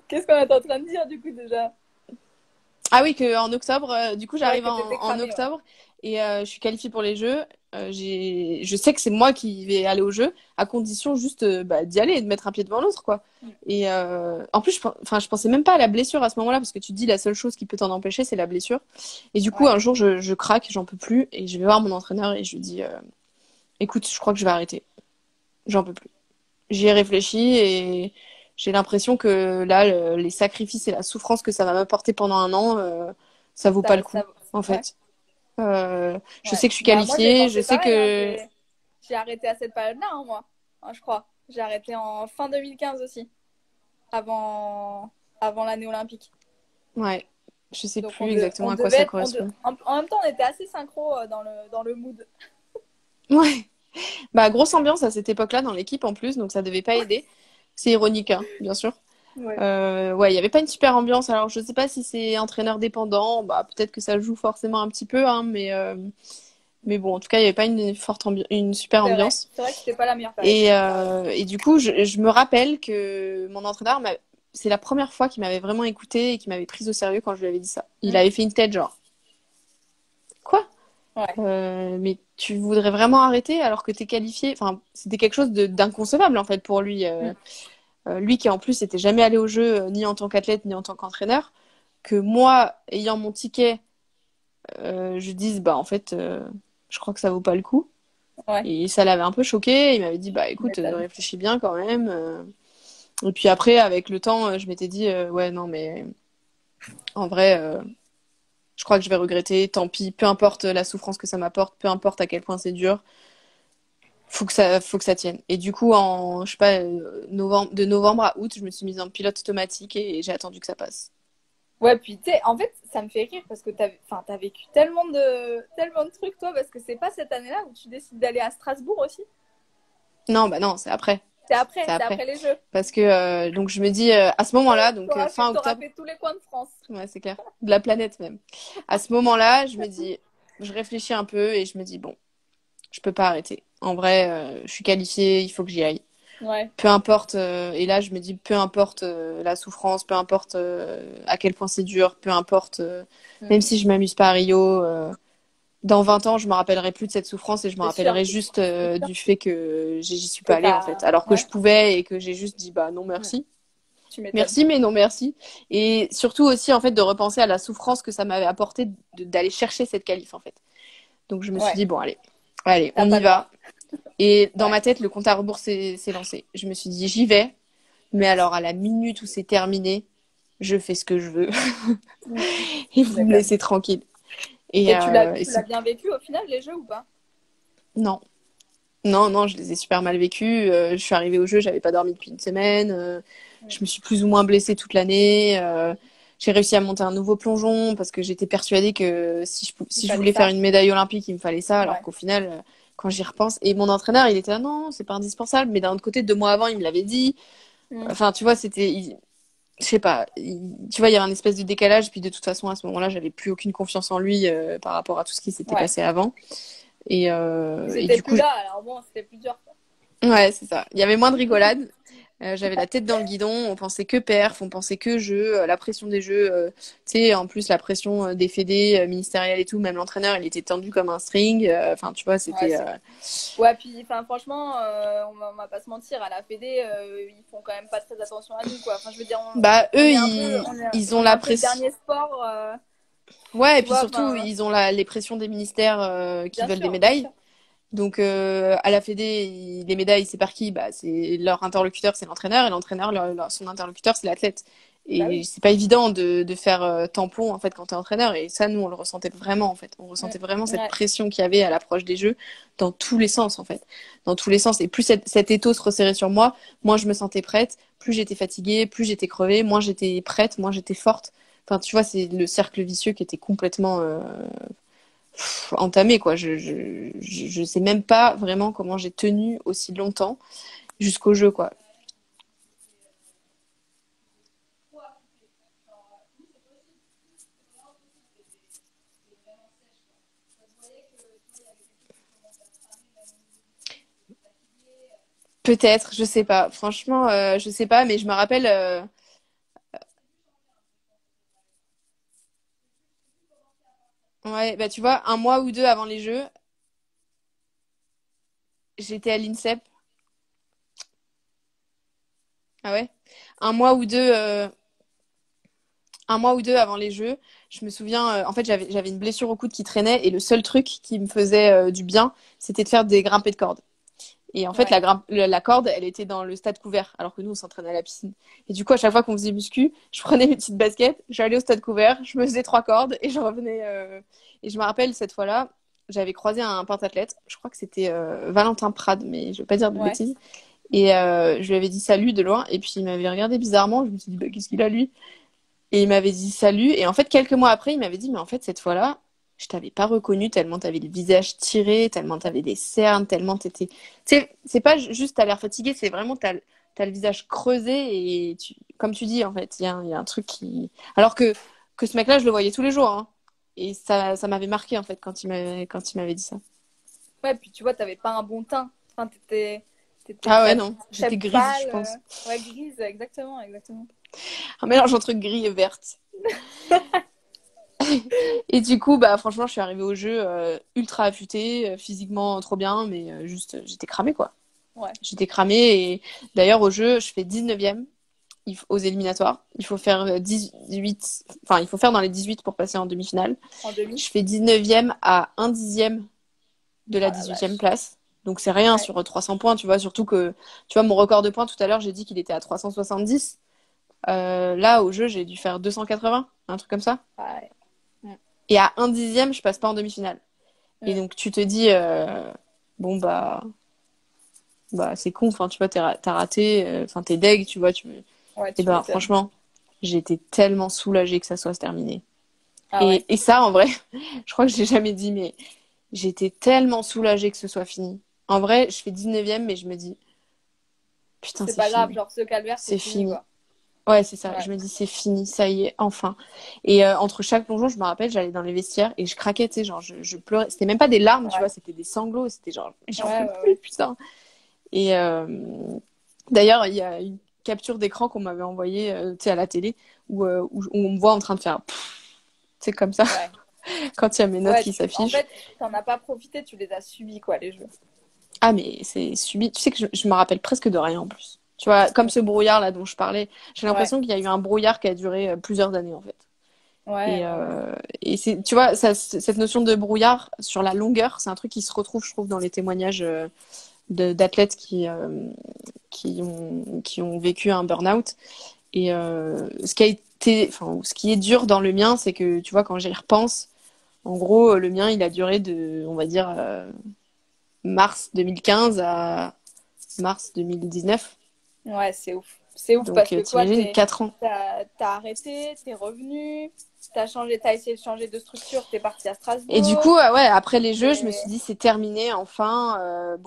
[SPEAKER 1] Qu'est-ce qu'on est en train de dire, du coup, déjà?
[SPEAKER 2] Ah oui, qu'en octobre, du coup, j'arrive
[SPEAKER 1] Ouais, que t'étais
[SPEAKER 2] en
[SPEAKER 1] cramée,
[SPEAKER 2] octobre et je suis qualifiée pour les Jeux. Je sais que c'est moi qui vais aller aux Jeux, à condition juste d'y aller et de mettre un pied devant l'autre, quoi. Et en plus, je pensais même pas à la blessure à ce moment-là, parce que tu te dis la seule chose qui peut t'en empêcher, c'est la blessure. Et du coup,
[SPEAKER 1] Ouais.
[SPEAKER 2] un jour, je craque, j'en peux plus, et je vais voir mon entraîneur et je lui dis, écoute, je crois que je vais arrêter. J'en peux plus. J'y ai réfléchi et j'ai l'impression que là, les sacrifices et la souffrance que ça va m'apporter pendant un an, ça vaut pas le coup, en
[SPEAKER 1] Ouais.
[SPEAKER 2] fait. Je
[SPEAKER 1] Ouais.
[SPEAKER 2] sais que je suis
[SPEAKER 1] Bah, moi, j'ai
[SPEAKER 2] qualifiée, je
[SPEAKER 1] pensé
[SPEAKER 2] sais
[SPEAKER 1] pareil, hein.
[SPEAKER 2] que...
[SPEAKER 1] J'ai arrêté à cette période-là, hein, moi. Hein, je crois. J'ai arrêté en fin 2015 aussi, avant, avant l'année olympique.
[SPEAKER 2] Ouais, je sais
[SPEAKER 1] Donc,
[SPEAKER 2] plus exactement à quoi ça correspond.
[SPEAKER 1] en même temps, on était assez synchro dans le mood.
[SPEAKER 2] Ouais, bah grosse ambiance à cette époque-là dans l'équipe en plus, donc ça devait pas aider. C'est ironique, hein, bien sûr.
[SPEAKER 1] Ouais.
[SPEAKER 2] Ouais, il y avait pas une super ambiance. Alors je sais pas si c'est entraîneur dépendant, bah peut-être que ça joue forcément un petit peu, hein, mais bon, en tout cas, il y avait pas une super ambiance.
[SPEAKER 1] C'est vrai que c'était pas la meilleure période.
[SPEAKER 2] Et du coup, je me rappelle que mon entraîneur, c'est la première fois qu'il m'avait vraiment écouté et qu'il m'avait prise au sérieux quand je lui avais dit ça. Il avait fait une tête genre, quoi?
[SPEAKER 1] Ouais.
[SPEAKER 2] Mais tu voudrais vraiment arrêter alors que t'es qualifié? Enfin, c'était quelque chose d'inconcevable en fait pour lui. Lui qui en plus n'était jamais allé au jeu ni en tant qu'athlète ni en tant qu'entraîneur, que moi, ayant mon ticket, je dise bah en fait, je crois que ça vaut pas le coup.
[SPEAKER 1] Ouais.
[SPEAKER 2] Et ça l'avait un peu choqué. Il m'avait dit bah écoute, réfléchis bien quand même. Et puis après, avec le temps, je m'étais dit ouais non mais en vrai, je crois que je vais regretter. Tant pis, peu importe la souffrance que ça m'apporte, peu importe à quel point c'est dur. Faut que ça tienne. Et du coup, je sais pas, de novembre à août, je me suis mise en pilote automatique et j'ai attendu que ça passe.
[SPEAKER 1] Ouais, puis tu sais, en fait, ça me fait rire parce que t'as vécu tellement de trucs, toi, parce que c'est pas cette année-là où tu décides d'aller à Strasbourg aussi.
[SPEAKER 2] Non, bah non, c'est après.
[SPEAKER 1] C'est après les Jeux.
[SPEAKER 2] Parce que, donc je me dis, à ce moment-là, donc fin
[SPEAKER 1] T'auras
[SPEAKER 2] octobre.
[SPEAKER 1] fait tous les coins de France.
[SPEAKER 2] Ouais, c'est clair. De la planète même. À ce moment-là, je me dis, je réfléchis un peu et je me dis, bon, je peux pas arrêter. En vrai, je suis qualifiée, il faut que j'y aille.
[SPEAKER 1] Ouais.
[SPEAKER 2] Peu importe, et là je me dis, peu importe la souffrance, peu importe à quel point c'est dur, peu importe, même si je m'amuse pas à Rio, dans 20 ans, je me rappellerai plus de cette souffrance et je me rappellerai juste du fait que j'y suis pas allée en fait. Alors que je pouvais et que j'ai juste dit, bah non merci. Merci, mais non merci. Et surtout aussi, en fait, de repenser à la souffrance que ça m'avait apporté d'aller chercher cette qualif, en fait. Donc, je me suis dit, bon, allez, on y va. Et dans ma tête, le compte à rebours s'est lancé. Je me suis dit, j'y vais. Mais alors, à la minute où c'est terminé, je fais ce que je veux. Et vous me laissez tranquille.
[SPEAKER 1] Et tu l'as bien vécu au final, les Jeux, ou pas?
[SPEAKER 2] Non. Non, je les ai super mal vécus. Je suis arrivée au jeu, j'avais pas dormi depuis une semaine. Je me suis plus ou moins blessée toute l'année. J'ai réussi à monter un nouveau plongeon parce que j'étais persuadée que si je voulais faire une médaille olympique, il me fallait ça. Alors qu'au final, quand j'y repense, et mon entraîneur, il était là, non, c'est pas indispensable. Mais d'un autre côté, 2 mois avant, il me l'avait dit. Enfin, tu vois, je sais pas. Tu vois, il y avait un espèce de décalage. Puis de toute façon, à ce moment-là, j'avais plus aucune confiance en lui par rapport à tout ce qui s'était passé avant. Et
[SPEAKER 1] du coup, là, alors bon, c'était plus dur.
[SPEAKER 2] Ouais, c'est ça. Il y avait moins de rigolade. J'avais la tête dans le guidon. On pensait que perf, on pensait que jeu, la pression des jeux. Tu sais, en plus, la pression des fédés ministériels et tout. Même l'entraîneur, il était tendu comme un string. Enfin, tu vois, c'était.
[SPEAKER 1] Ouais, puis franchement, on va pas se mentir, à la fédé, ils font quand même pas très attention à nous, quoi. Enfin, je veux dire,
[SPEAKER 2] ils ont la pression.
[SPEAKER 1] Le dernier sport.
[SPEAKER 2] Ouais, et puis surtout, ils ont les pressions des ministères qui veulent des médailles. Donc à la Fédé, les médailles, c'est par qui? Bah, c'est leur interlocuteur, c'est l'entraîneur, et l'entraîneur, son interlocuteur, c'est l'athlète.
[SPEAKER 1] Bah
[SPEAKER 2] Et
[SPEAKER 1] oui.
[SPEAKER 2] c'est pas évident de faire tampon en fait quand t'es entraîneur. Et ça, nous, on le ressentait vraiment en fait. On ressentait vraiment cette
[SPEAKER 1] Ouais.
[SPEAKER 2] pression qu'il y avait à l'approche des jeux dans tous les sens en fait, dans tous les sens. Et plus cet étau se resserrait sur moi, moins je me sentais prête. Plus j'étais fatiguée, plus j'étais crevée, moins j'étais prête, moins j'étais forte. Enfin, tu vois, c'est le cercle vicieux qui était complètement entamé quoi. Je sais même pas vraiment comment j'ai tenu aussi longtemps jusqu'au jeu quoi. Peut-être, je sais pas. Franchement, je sais pas, mais je me rappelle. Ouais, bah tu vois, un mois ou deux avant les Jeux, j'étais à l'INSEP. Ah ouais? Un mois ou deux, euh, un mois ou deux avant les Jeux, je me souviens. En fait, j'avais une blessure au coude qui traînait et le seul truc qui me faisait du bien, c'était de faire des grimpées de cordes. Et en fait,
[SPEAKER 1] Ouais.
[SPEAKER 2] la corde, elle était dans le stade couvert, alors que nous, on s'entraînait à la piscine. Et du coup, à chaque fois qu'on faisait muscu, je prenais mes petites baskets, j'allais au stade couvert, je me faisais trois cordes et je revenais. Et je me rappelle, cette fois-là, j'avais croisé un pentathlète, je crois que c'était Valentin Prade, mais je vais pas dire de
[SPEAKER 1] Ouais.
[SPEAKER 2] bêtises. Et je lui avais dit salut de loin, et puis il m'avait regardé bizarrement, je me suis dit, bah, qu'est-ce qu'il a lui? Et il m'avait dit salut, et en fait, quelques mois après, il m'avait dit, mais en fait, cette fois-là, je t'avais pas reconnu tellement t'avais le visage tiré, tellement t'avais des cernes, tellement t'étais. Tu sais, c'est pas juste t'as l'air fatigué, c'est vraiment t'as le visage creusé, et comme tu dis, en fait, il y a un truc qui. Alors que ce mec-là, je le voyais tous les jours, hein. Et ça m'avait marqué, en fait, quand il m'avait dit ça.
[SPEAKER 1] Ouais, puis tu vois, t'avais pas un bon teint. Enfin, t'étais
[SPEAKER 2] Ah ouais,
[SPEAKER 1] très,
[SPEAKER 2] non,
[SPEAKER 1] très
[SPEAKER 2] j'étais grise, je
[SPEAKER 1] pâle.
[SPEAKER 2] pense.
[SPEAKER 1] Ouais, grise, exactement, exactement.
[SPEAKER 2] Un mélange entre gris et verte. Et du coup, bah franchement, je suis arrivée au jeu ultra affûtée, physiquement trop bien, mais juste, j'étais cramée, quoi.
[SPEAKER 1] Ouais.
[SPEAKER 2] J'étais cramée et d'ailleurs au jeu, je fais 19e aux éliminatoires. Il faut faire 18, enfin, il faut faire dans les 18 pour passer en demi-finale.
[SPEAKER 1] En demi.
[SPEAKER 2] Je fais 19e à un dixième de
[SPEAKER 1] Oh
[SPEAKER 2] la
[SPEAKER 1] la
[SPEAKER 2] 18e
[SPEAKER 1] vache.
[SPEAKER 2] place. Donc c'est rien
[SPEAKER 1] Ouais.
[SPEAKER 2] sur 300 points, tu vois, surtout que, tu vois, mon record de points tout à l'heure, j'ai dit qu'il était à 370. Là, au jeu, j'ai dû faire 280, un truc comme ça.
[SPEAKER 1] Ouais. Mm.
[SPEAKER 2] Et à un dixième, je passe pas en demi-finale. Et
[SPEAKER 1] Mm.
[SPEAKER 2] donc tu te dis, bon bah c'est con, enfin tu vois, t'as raté, enfin t'es deg, tu vois,
[SPEAKER 1] Ouais,
[SPEAKER 2] et
[SPEAKER 1] tu
[SPEAKER 2] ben
[SPEAKER 1] m'étonnes.
[SPEAKER 2] franchement, j'étais tellement soulagée que ça soit terminé.
[SPEAKER 1] Ah ouais.
[SPEAKER 2] Et ça, en vrai, je crois que je l'ai jamais dit, mais j'étais tellement soulagée que ce soit fini. En vrai, je fais 19e, mais je me dis, putain,
[SPEAKER 1] C'est
[SPEAKER 2] c'est
[SPEAKER 1] pas grave,
[SPEAKER 2] fini.
[SPEAKER 1] genre ce calvaire, c'est
[SPEAKER 2] C'est
[SPEAKER 1] fini,
[SPEAKER 2] fini.
[SPEAKER 1] quoi.
[SPEAKER 2] Ouais, c'est ça.
[SPEAKER 1] Ouais.
[SPEAKER 2] Je me dis, c'est fini, ça y est, enfin. Et entre chaque plongeon, je me rappelle, j'allais dans les vestiaires et je craquais, tu sais, genre, je pleurais. C'était même pas des larmes, tu
[SPEAKER 1] Ouais.
[SPEAKER 2] vois, c'était des sanglots. C'était genre, j'en
[SPEAKER 1] Ouais,
[SPEAKER 2] peux
[SPEAKER 1] ouais,
[SPEAKER 2] plus,
[SPEAKER 1] ouais.
[SPEAKER 2] putain. Et d'ailleurs, il y a une capture d'écran qu'on m'avait envoyée, tu sais, à la télé, où on me voit en train de faire, c'est comme ça,
[SPEAKER 1] Ouais.
[SPEAKER 2] quand il y a mes notes
[SPEAKER 1] Ouais,
[SPEAKER 2] qui
[SPEAKER 1] en
[SPEAKER 2] s'affichent.
[SPEAKER 1] fait, t'en as pas profité, tu les as subis, quoi, les jeux.
[SPEAKER 2] Ah, mais c'est subi. Tu sais que je me rappelle presque de rien en plus. Tu vois, comme ce brouillard là dont je parlais, j'ai
[SPEAKER 1] Ouais.
[SPEAKER 2] l'impression qu'il y a eu un brouillard qui a duré plusieurs années en fait.
[SPEAKER 1] Ouais,
[SPEAKER 2] Et,
[SPEAKER 1] ouais, ouais.
[SPEAKER 2] c'est, tu vois, cette notion de brouillard sur la longueur, c'est un truc qui se retrouve, je trouve, dans les témoignages d'athlètes qui ont vécu un burn-out. Et ce qui a été, enfin, ce qui est dur dans le mien, c'est que, tu vois, quand j'y repense, en gros, le mien, il a duré de, on va dire, mars 2015 à mars 2019.
[SPEAKER 1] Ouais, c'est ouf. C'est ouf
[SPEAKER 2] Donc,
[SPEAKER 1] parce que toi,
[SPEAKER 2] t'imagines, 4 ans.
[SPEAKER 1] t'as arrêté, t'es revenu, t'as changé, t'as essayé de changer de structure, t'es parti à
[SPEAKER 2] Et du
[SPEAKER 1] Strasbourg.
[SPEAKER 2] coup, ouais, après les jeux, je me suis
[SPEAKER 1] Et...
[SPEAKER 2] dit, c'est terminé, enfin.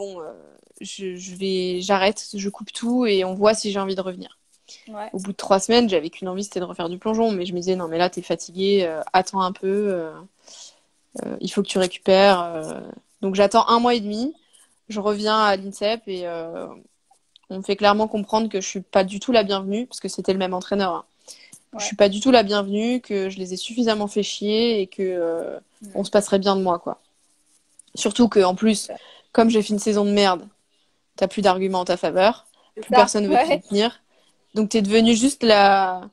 [SPEAKER 2] J'arrête, je coupe tout et on voit si j'ai envie de revenir.
[SPEAKER 1] Ouais,
[SPEAKER 2] Au bout de 3 semaines, j'avais qu'une envie, c'était de refaire du plongeon. Mais je me disais, non, mais là, t'es fatigué, attends un peu, il faut que tu récupères. Donc, j'attends un mois et demi. Je reviens à l'INSEP et on me fait clairement comprendre que je suis pas du tout la bienvenue, parce que c'était le même entraîneur, hein. Je
[SPEAKER 1] ouais.
[SPEAKER 2] suis pas du tout la bienvenue, que je les ai suffisamment fait chier et que on
[SPEAKER 1] Mm.
[SPEAKER 2] se passerait bien de moi, quoi. Surtout que en plus, comme j'ai fait une saison de merde, t'as plus d'arguments en ta faveur,
[SPEAKER 1] C'est
[SPEAKER 2] plus
[SPEAKER 1] ça,
[SPEAKER 2] personne veut te
[SPEAKER 1] ouais.
[SPEAKER 2] soutenir, donc t'es devenue juste la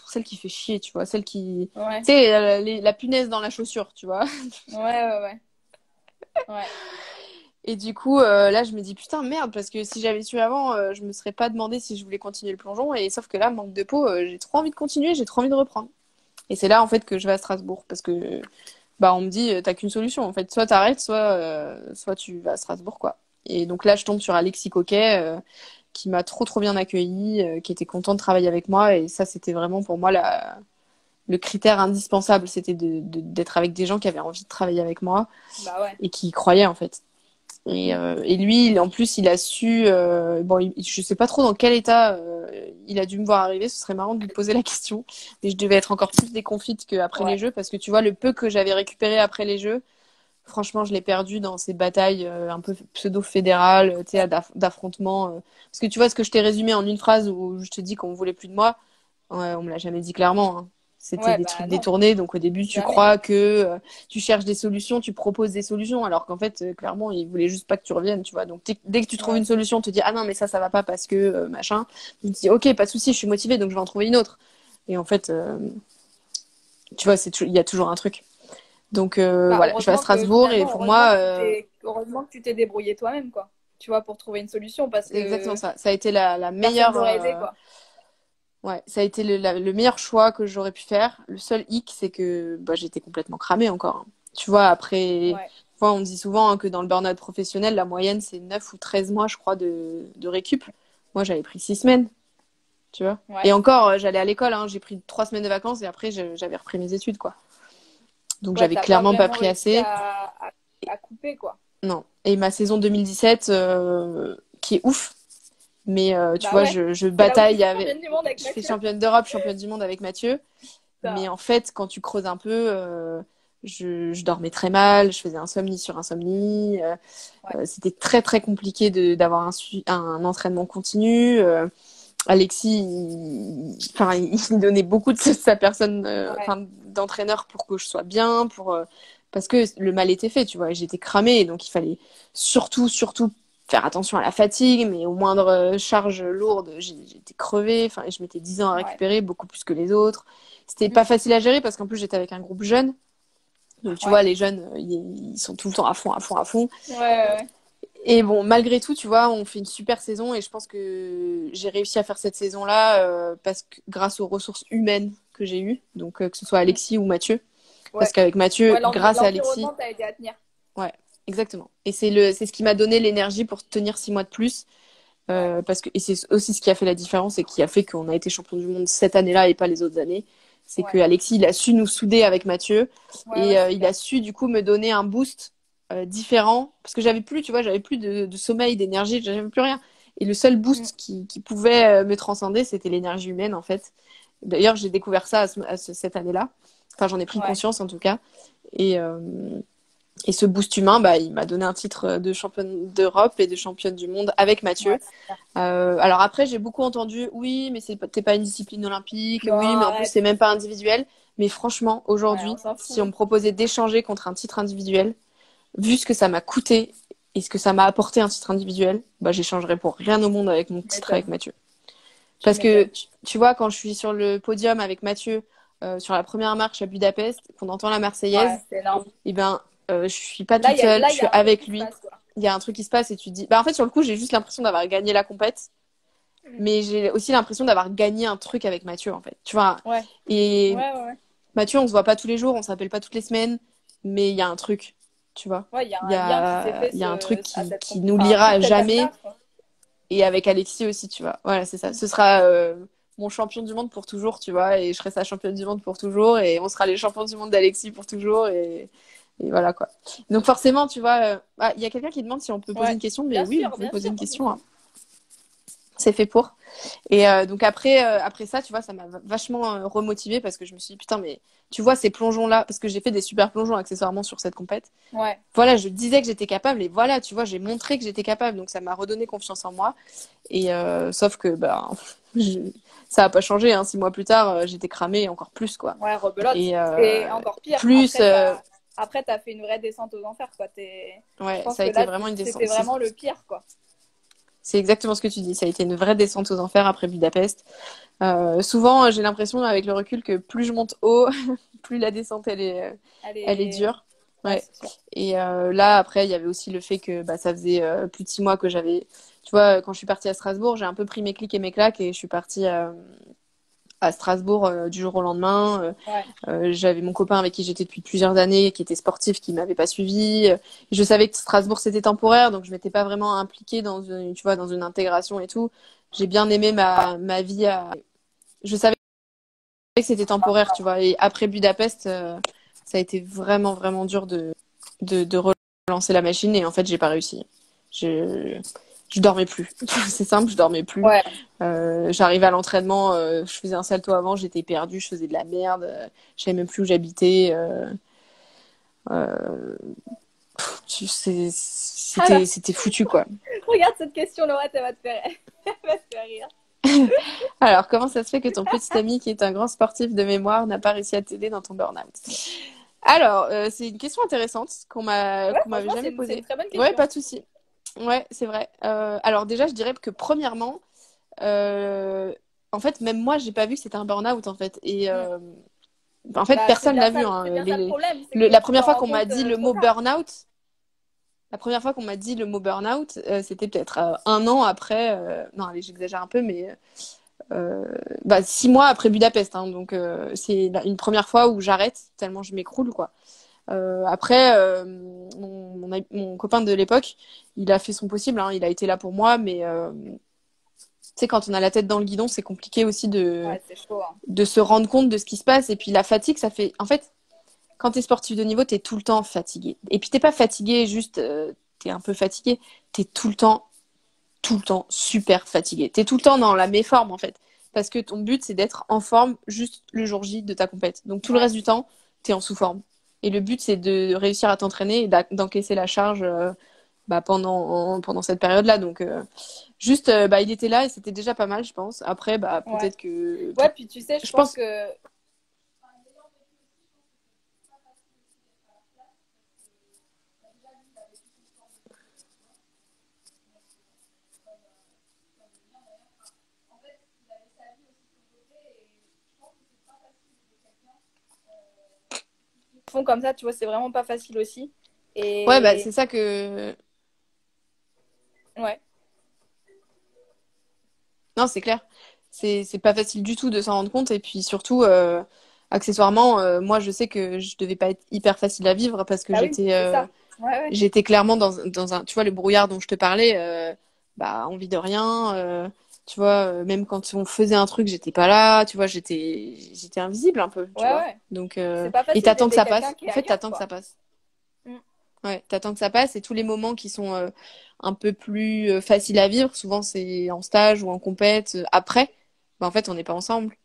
[SPEAKER 2] celle qui fait chier, tu vois, celle qui,
[SPEAKER 1] Ouais,
[SPEAKER 2] tu sais, la punaise dans la chaussure, tu vois.
[SPEAKER 1] ouais, ouais, ouais. Ouais.
[SPEAKER 2] Et du coup, là, je me dis putain, merde, parce que si j'avais su avant, je me serais pas demandé si je voulais continuer le plongeon. Et sauf que là, manque de peau, j'ai trop envie de continuer, j'ai trop envie de reprendre. Et c'est là, en fait, que je vais à Strasbourg. Parce que, bah, on me dit, t'as qu'une solution. En fait, soit t'arrêtes, soit tu vas à Strasbourg, quoi. Et donc là, je tombe sur Alexis Coquet, qui m'a trop, trop bien accueilli, qui était content de travailler avec moi. Et ça, c'était vraiment pour moi le critère indispensable. C'était d'être avec des gens qui avaient envie de travailler avec moi
[SPEAKER 1] Bah ouais.
[SPEAKER 2] et qui y croyaient, en fait. Et lui, en plus, il a su. Bon, je sais pas trop dans quel état il a dû me voir arriver. Ce serait marrant de lui poser la question. Mais je devais être encore plus déconfite qu'après les
[SPEAKER 1] Ouais.
[SPEAKER 2] Jeux, parce que tu vois, le peu que j'avais récupéré après les Jeux, franchement, je l'ai perdu dans ces batailles un peu pseudo-fédérales, tu sais, d'affrontements. Parce que tu vois, ce que je t'ai résumé en une phrase où je te dis qu'on voulait plus de moi, ouais, on me l'a jamais dit clairement, hein. C'était
[SPEAKER 1] Ouais,
[SPEAKER 2] des
[SPEAKER 1] bah
[SPEAKER 2] trucs
[SPEAKER 1] non,
[SPEAKER 2] détournés. Donc au début, tu
[SPEAKER 1] jamais.
[SPEAKER 2] crois que tu cherches des solutions, tu proposes des solutions, alors qu'en fait, clairement, ils voulaient juste pas que tu reviennes, tu vois. Donc dès que tu trouves
[SPEAKER 1] Ouais,
[SPEAKER 2] une solution, on te dit ah non mais ça va pas parce que machin. Tu te dis ok, pas de souci, je suis motivée, donc je vais en trouver une autre. Et en fait, tu vois, il y a toujours un truc. Donc
[SPEAKER 1] bah
[SPEAKER 2] voilà, je vais à
[SPEAKER 1] heureusement que
[SPEAKER 2] Strasbourg et
[SPEAKER 1] finalement,
[SPEAKER 2] pour moi,
[SPEAKER 1] heureusement que tu t'es débrouillé toi-même, quoi. Tu vois, pour trouver une solution, parce
[SPEAKER 2] c'est exactement
[SPEAKER 1] que
[SPEAKER 2] ça. Ça a été la
[SPEAKER 1] personne
[SPEAKER 2] meilleure.
[SPEAKER 1] t'aurait aidé, quoi.
[SPEAKER 2] Ouais, ça a été le meilleur choix que j'aurais pu faire. Le seul hic, c'est que bah, j'étais complètement cramée encore, hein. Tu vois, après,
[SPEAKER 1] Ouais.
[SPEAKER 2] on dit souvent hein, que dans le burn-out professionnel, la moyenne, c'est 9 ou 13 mois, je crois, de récup. Moi, j'avais pris 6 semaines, tu vois. Et
[SPEAKER 1] Ouais.
[SPEAKER 2] encore, j'allais à l'école, hein, j'ai pris 3 semaines de vacances et après, j'avais repris mes études, quoi. Donc,
[SPEAKER 1] Ouais,
[SPEAKER 2] j'avais
[SPEAKER 1] t'as pas
[SPEAKER 2] clairement pas
[SPEAKER 1] vraiment
[SPEAKER 2] pris
[SPEAKER 1] réussi
[SPEAKER 2] assez.
[SPEAKER 1] à couper, quoi.
[SPEAKER 2] Non. Et ma saison 2017, qui est ouf, mais tu
[SPEAKER 1] Bah
[SPEAKER 2] vois,
[SPEAKER 1] ouais.
[SPEAKER 2] je
[SPEAKER 1] C'est là où tu
[SPEAKER 2] bataille
[SPEAKER 1] fais
[SPEAKER 2] avec.
[SPEAKER 1] championne du monde avec
[SPEAKER 2] Je fais
[SPEAKER 1] Mathieu.
[SPEAKER 2] championne d'Europe, championne du monde avec Mathieu. Mais
[SPEAKER 1] Ça.
[SPEAKER 2] en fait, quand tu creuses un peu, je dormais très mal, je faisais insomnie sur insomnie.
[SPEAKER 1] Ouais.
[SPEAKER 2] C'était très très compliqué d'avoir un entraînement continu. Alexis, enfin, il donnait beaucoup de sa personne,
[SPEAKER 1] Ouais.
[SPEAKER 2] enfin, d'entraîneur pour que je sois bien, parce que le mal était fait, tu vois. J'étais cramée, donc il fallait surtout faire attention à la fatigue, mais aux moindres charges lourdes, j'étais crevée. Enfin, je mettais 10 ans à
[SPEAKER 1] Ouais.
[SPEAKER 2] récupérer, beaucoup plus que les autres. C'était
[SPEAKER 1] Mm.
[SPEAKER 2] pas facile à gérer parce qu'en plus j'étais avec un groupe jeune. Donc tu
[SPEAKER 1] Ouais.
[SPEAKER 2] vois, les jeunes, ils sont tout le temps à fond, à fond, à fond.
[SPEAKER 1] Ouais, ouais.
[SPEAKER 2] Et bon, malgré tout, tu vois, on fait une super saison et je pense que j'ai réussi à faire cette saison-là parce que grâce aux ressources humaines que j'ai eues, donc que ce soit
[SPEAKER 1] Mm.
[SPEAKER 2] Alexis ou Mathieu, parce
[SPEAKER 1] Ouais.
[SPEAKER 2] qu'avec Mathieu,
[SPEAKER 1] Ouais,
[SPEAKER 2] grâce à Alexis,
[SPEAKER 1] l'environnement t'a aidé à tenir.
[SPEAKER 2] ouais, exactement. Et c'est ce qui m'a donné l'énergie pour tenir 6 mois de plus,
[SPEAKER 1] Ouais.
[SPEAKER 2] parce que et c'est aussi ce qui a fait la différence et qui a fait qu'on a été champion du monde cette année-là et pas les autres années. C'est que
[SPEAKER 1] Ouais.
[SPEAKER 2] Alexis, il a su nous souder avec Mathieu
[SPEAKER 1] Ouais,
[SPEAKER 2] et
[SPEAKER 1] ouais, c'est
[SPEAKER 2] il a
[SPEAKER 1] clair.
[SPEAKER 2] su du coup me donner un boost différent parce que j'avais plus, tu vois, j'avais plus de sommeil, d'énergie, j'avais plus rien. Et le seul
[SPEAKER 1] Mm.
[SPEAKER 2] boost qui pouvait me transcender, c'était l'énergie humaine en fait. D'ailleurs, j'ai découvert ça cette année-là. Enfin, j'en ai pris
[SPEAKER 1] Ouais.
[SPEAKER 2] conscience en tout cas. Et, euh, et ce boost humain, bah, il m'a donné un titre de championne d'Europe et de championne du monde avec
[SPEAKER 1] Ouais,
[SPEAKER 2] Mathieu.
[SPEAKER 1] c'est clair.
[SPEAKER 2] Alors après, j'ai beaucoup entendu, oui, mais t'es pas une discipline olympique,
[SPEAKER 1] Non,
[SPEAKER 2] oui, mais en plus, c'est
[SPEAKER 1] arrête.
[SPEAKER 2] même pas individuel. Mais franchement,
[SPEAKER 1] Ouais, on
[SPEAKER 2] aujourd'hui,
[SPEAKER 1] s'en
[SPEAKER 2] si on
[SPEAKER 1] fout.
[SPEAKER 2] me proposait d'échanger contre un titre individuel, vu ce que ça m'a coûté et ce que ça m'a apporté un titre individuel, bah, j'échangerais pour rien au monde avec mon
[SPEAKER 1] Tu
[SPEAKER 2] titre avec
[SPEAKER 1] m'étonnes.
[SPEAKER 2] Mathieu.
[SPEAKER 1] Tu
[SPEAKER 2] Parce que,
[SPEAKER 1] m'étonnes.
[SPEAKER 2] tu vois, quand je suis sur le podium avec Mathieu, sur la première marche à Budapest, qu'on entend la Marseillaise,
[SPEAKER 1] Ouais, c'est énorme.
[SPEAKER 2] eh ben, je suis pas toute seule,
[SPEAKER 1] Là,
[SPEAKER 2] je
[SPEAKER 1] il y
[SPEAKER 2] suis
[SPEAKER 1] a un truc
[SPEAKER 2] avec
[SPEAKER 1] qui se
[SPEAKER 2] lui.
[SPEAKER 1] passe, quoi.
[SPEAKER 2] Il y a un truc qui se passe et tu te dis, bah, en fait, sur le coup, j'ai juste l'impression d'avoir gagné la compète,
[SPEAKER 1] Mm.
[SPEAKER 2] mais j'ai aussi l'impression d'avoir gagné un truc avec Mathieu, en fait. Tu vois.
[SPEAKER 1] Ouais.
[SPEAKER 2] Et
[SPEAKER 1] Ouais, ouais, ouais.
[SPEAKER 2] Mathieu, on se voit pas tous les jours, on s'appelle pas toutes les semaines, mais il y a un truc, tu vois.
[SPEAKER 1] Ouais, il y a un lien qui s'est fait
[SPEAKER 2] Il y a un truc
[SPEAKER 1] à cette
[SPEAKER 2] qui nous
[SPEAKER 1] enfin,
[SPEAKER 2] liera
[SPEAKER 1] suite
[SPEAKER 2] à
[SPEAKER 1] à cette
[SPEAKER 2] jamais.
[SPEAKER 1] année-là, quoi.
[SPEAKER 2] Et avec Alexis aussi, tu vois. Voilà, c'est ça.
[SPEAKER 1] Mm.
[SPEAKER 2] Ce sera mon champion du monde pour toujours, tu vois. Et je serai sa championne du monde pour toujours. Et on sera les champions du monde d'Alexis pour toujours. Et voilà, quoi. Donc forcément, tu vois. Il y a quelqu'un qui demande si on peut poser
[SPEAKER 1] Ouais.
[SPEAKER 2] une question. Mais oui, vous pouvez
[SPEAKER 1] Bien
[SPEAKER 2] poser
[SPEAKER 1] sûr.
[SPEAKER 2] une question, hein. C'est fait pour. Et donc après ça, tu vois, ça m'a vachement remotivée parce que je me suis dit, putain, mais tu vois, ces plongeons-là, parce que j'ai fait des super plongeons accessoirement sur cette compète.
[SPEAKER 1] Ouais.
[SPEAKER 2] Voilà, je disais que j'étais capable et voilà, tu vois, j'ai montré que j'étais capable. Donc ça m'a redonné confiance en moi. Et sauf que bah, ça n'a pas changé, hein. 6 mois plus tard, j'étais cramée encore plus, quoi.
[SPEAKER 1] Ouais, rebelote.
[SPEAKER 2] Et
[SPEAKER 1] Et encore pire,
[SPEAKER 2] plus,
[SPEAKER 1] après, t'as fait une vraie descente aux enfers, quoi. Je
[SPEAKER 2] ouais,
[SPEAKER 1] pense
[SPEAKER 2] ça a
[SPEAKER 1] que
[SPEAKER 2] été
[SPEAKER 1] là,
[SPEAKER 2] vraiment une
[SPEAKER 1] c'était
[SPEAKER 2] descente.
[SPEAKER 1] vraiment le pire, quoi.
[SPEAKER 2] C'est exactement ce que tu dis. Ça a été une vraie descente aux enfers après Budapest. Souvent, j'ai l'impression avec le recul que plus je monte haut, plus la descente elle est
[SPEAKER 1] Allez,
[SPEAKER 2] dure.
[SPEAKER 1] Ouais,
[SPEAKER 2] Ouais.
[SPEAKER 1] c'est sûr.
[SPEAKER 2] Et là, après, il y avait aussi le fait que bah, ça faisait plus de 6 mois que j'avais. Tu vois, quand je suis partie à Strasbourg, j'ai un peu pris mes clics et mes claques et je suis partie à Strasbourg du jour au lendemain.
[SPEAKER 1] Ouais.
[SPEAKER 2] J'avais mon copain avec qui j'étais depuis plusieurs années, qui était sportif, qui m'avait pas suivi. Je savais que Strasbourg c'était temporaire, donc je m'étais pas vraiment impliquée dans une, tu vois, dans une intégration et tout. J'ai bien aimé ma vie à. Je savais que c'était temporaire, tu vois. Et après Budapest, ça a été vraiment vraiment dur de relancer la machine et en fait j'ai pas réussi. Je je dormais plus. C'est simple, je dormais plus.
[SPEAKER 1] Ouais.
[SPEAKER 2] J'arrivais à l'entraînement, je faisais un salto avant, j'étais perdue, je faisais de la merde, je savais même plus où j'habitais. Euh,
[SPEAKER 1] Alors,
[SPEAKER 2] c'était foutu quoi.
[SPEAKER 1] regarde cette question, Laura, ça va te faire, elle va te faire rire.
[SPEAKER 2] Alors, comment ça se fait que ton petit ami qui est un grand sportif de mémoire n'a pas réussi à t'aider dans ton burn-out? Alors, c'est une question intéressante
[SPEAKER 1] Ouais,
[SPEAKER 2] qu'on m'avait
[SPEAKER 1] franchement,
[SPEAKER 2] jamais
[SPEAKER 1] c'est une
[SPEAKER 2] posée.
[SPEAKER 1] très bonne
[SPEAKER 2] Ouais,
[SPEAKER 1] question.
[SPEAKER 2] pas de souci. Ouais, c'est vrai. Alors déjà, je dirais que premièrement, euh, en fait, même moi, j'ai pas vu que c'était un burn-out en fait. Et
[SPEAKER 1] Mm.
[SPEAKER 2] en fait,
[SPEAKER 1] Bah,
[SPEAKER 2] personne l'a vu.
[SPEAKER 1] c'est
[SPEAKER 2] Hein.
[SPEAKER 1] bien ça le problème, c'est que
[SPEAKER 2] La
[SPEAKER 1] tu t'en
[SPEAKER 2] première fois
[SPEAKER 1] rends
[SPEAKER 2] qu'on m'a
[SPEAKER 1] compte
[SPEAKER 2] dit le
[SPEAKER 1] trop
[SPEAKER 2] mot
[SPEAKER 1] tard.
[SPEAKER 2] burn-out, la première fois qu'on m'a dit le mot burn-out, c'était peut-être un an après. Non, allez, j'exagère un peu, mais euh, bah, 6 mois après Budapest. Hein. Donc, c'est une première fois où j'arrête tellement je m'écroule, quoi. Après, mon copain de l'époque, il a fait son possible. Hein. Il a été là pour moi, mais tu sais, quand on a la tête dans le guidon, c'est compliqué aussi
[SPEAKER 1] Ouais, c'est chaud, hein.
[SPEAKER 2] de se rendre compte de ce qui se passe. Et puis la fatigue, ça fait. En fait, quand t'es sportif de niveau, t'es tout le temps fatigué. Et puis t'es pas fatigué, juste t'es un peu fatigué. T'es tout le temps super fatigué. T'es tout le temps dans la méforme en fait. Parce que ton but, c'est d'être en forme juste le jour J de ta compète. Donc tout le
[SPEAKER 1] Ouais.
[SPEAKER 2] reste du temps, t'es en sous-forme. Et le but, c'est de réussir à t'entraîner et d'encaisser la charge bah, pendant cette période-là. Donc juste, bah, il était là et c'était déjà pas mal, je pense. Après, bah,
[SPEAKER 1] Ouais.
[SPEAKER 2] peut-être que.
[SPEAKER 1] Ouais, puis tu sais, je
[SPEAKER 2] Je
[SPEAKER 1] pense
[SPEAKER 2] pense.
[SPEAKER 1] que font comme ça, tu vois, c'est vraiment pas facile aussi.
[SPEAKER 2] Ouais, bah,
[SPEAKER 1] Et
[SPEAKER 2] c'est ça que.
[SPEAKER 1] ouais,
[SPEAKER 2] Non, c'est clair. C'est pas facile du tout de s'en rendre compte. Et puis surtout, accessoirement, moi, je sais que je devais pas être hyper facile à vivre parce que
[SPEAKER 1] bah oui, c'est ça. Ouais, ouais.
[SPEAKER 2] j'étais clairement dans un, tu vois, le brouillard dont je te parlais, bah, envie de rien. Tu vois, même quand on faisait un truc, j'étais pas là. Tu vois, j'étais invisible un peu, tu
[SPEAKER 1] Ouais,
[SPEAKER 2] vois.
[SPEAKER 1] ouais.
[SPEAKER 2] Donc,
[SPEAKER 1] C'est pas
[SPEAKER 2] et
[SPEAKER 1] facile
[SPEAKER 2] t'attends que
[SPEAKER 1] d'aider
[SPEAKER 2] ça
[SPEAKER 1] quelqu'un
[SPEAKER 2] passe.
[SPEAKER 1] qui est
[SPEAKER 2] En fait,
[SPEAKER 1] ailleurs,
[SPEAKER 2] t'attends que ça
[SPEAKER 1] quoi.
[SPEAKER 2] passe.
[SPEAKER 1] Mm.
[SPEAKER 2] Ouais, t'attends que ça passe et tous les moments qui sont un peu plus faciles à vivre, souvent c'est en stage ou en compète. Après, bah, en fait, on n'est pas ensemble.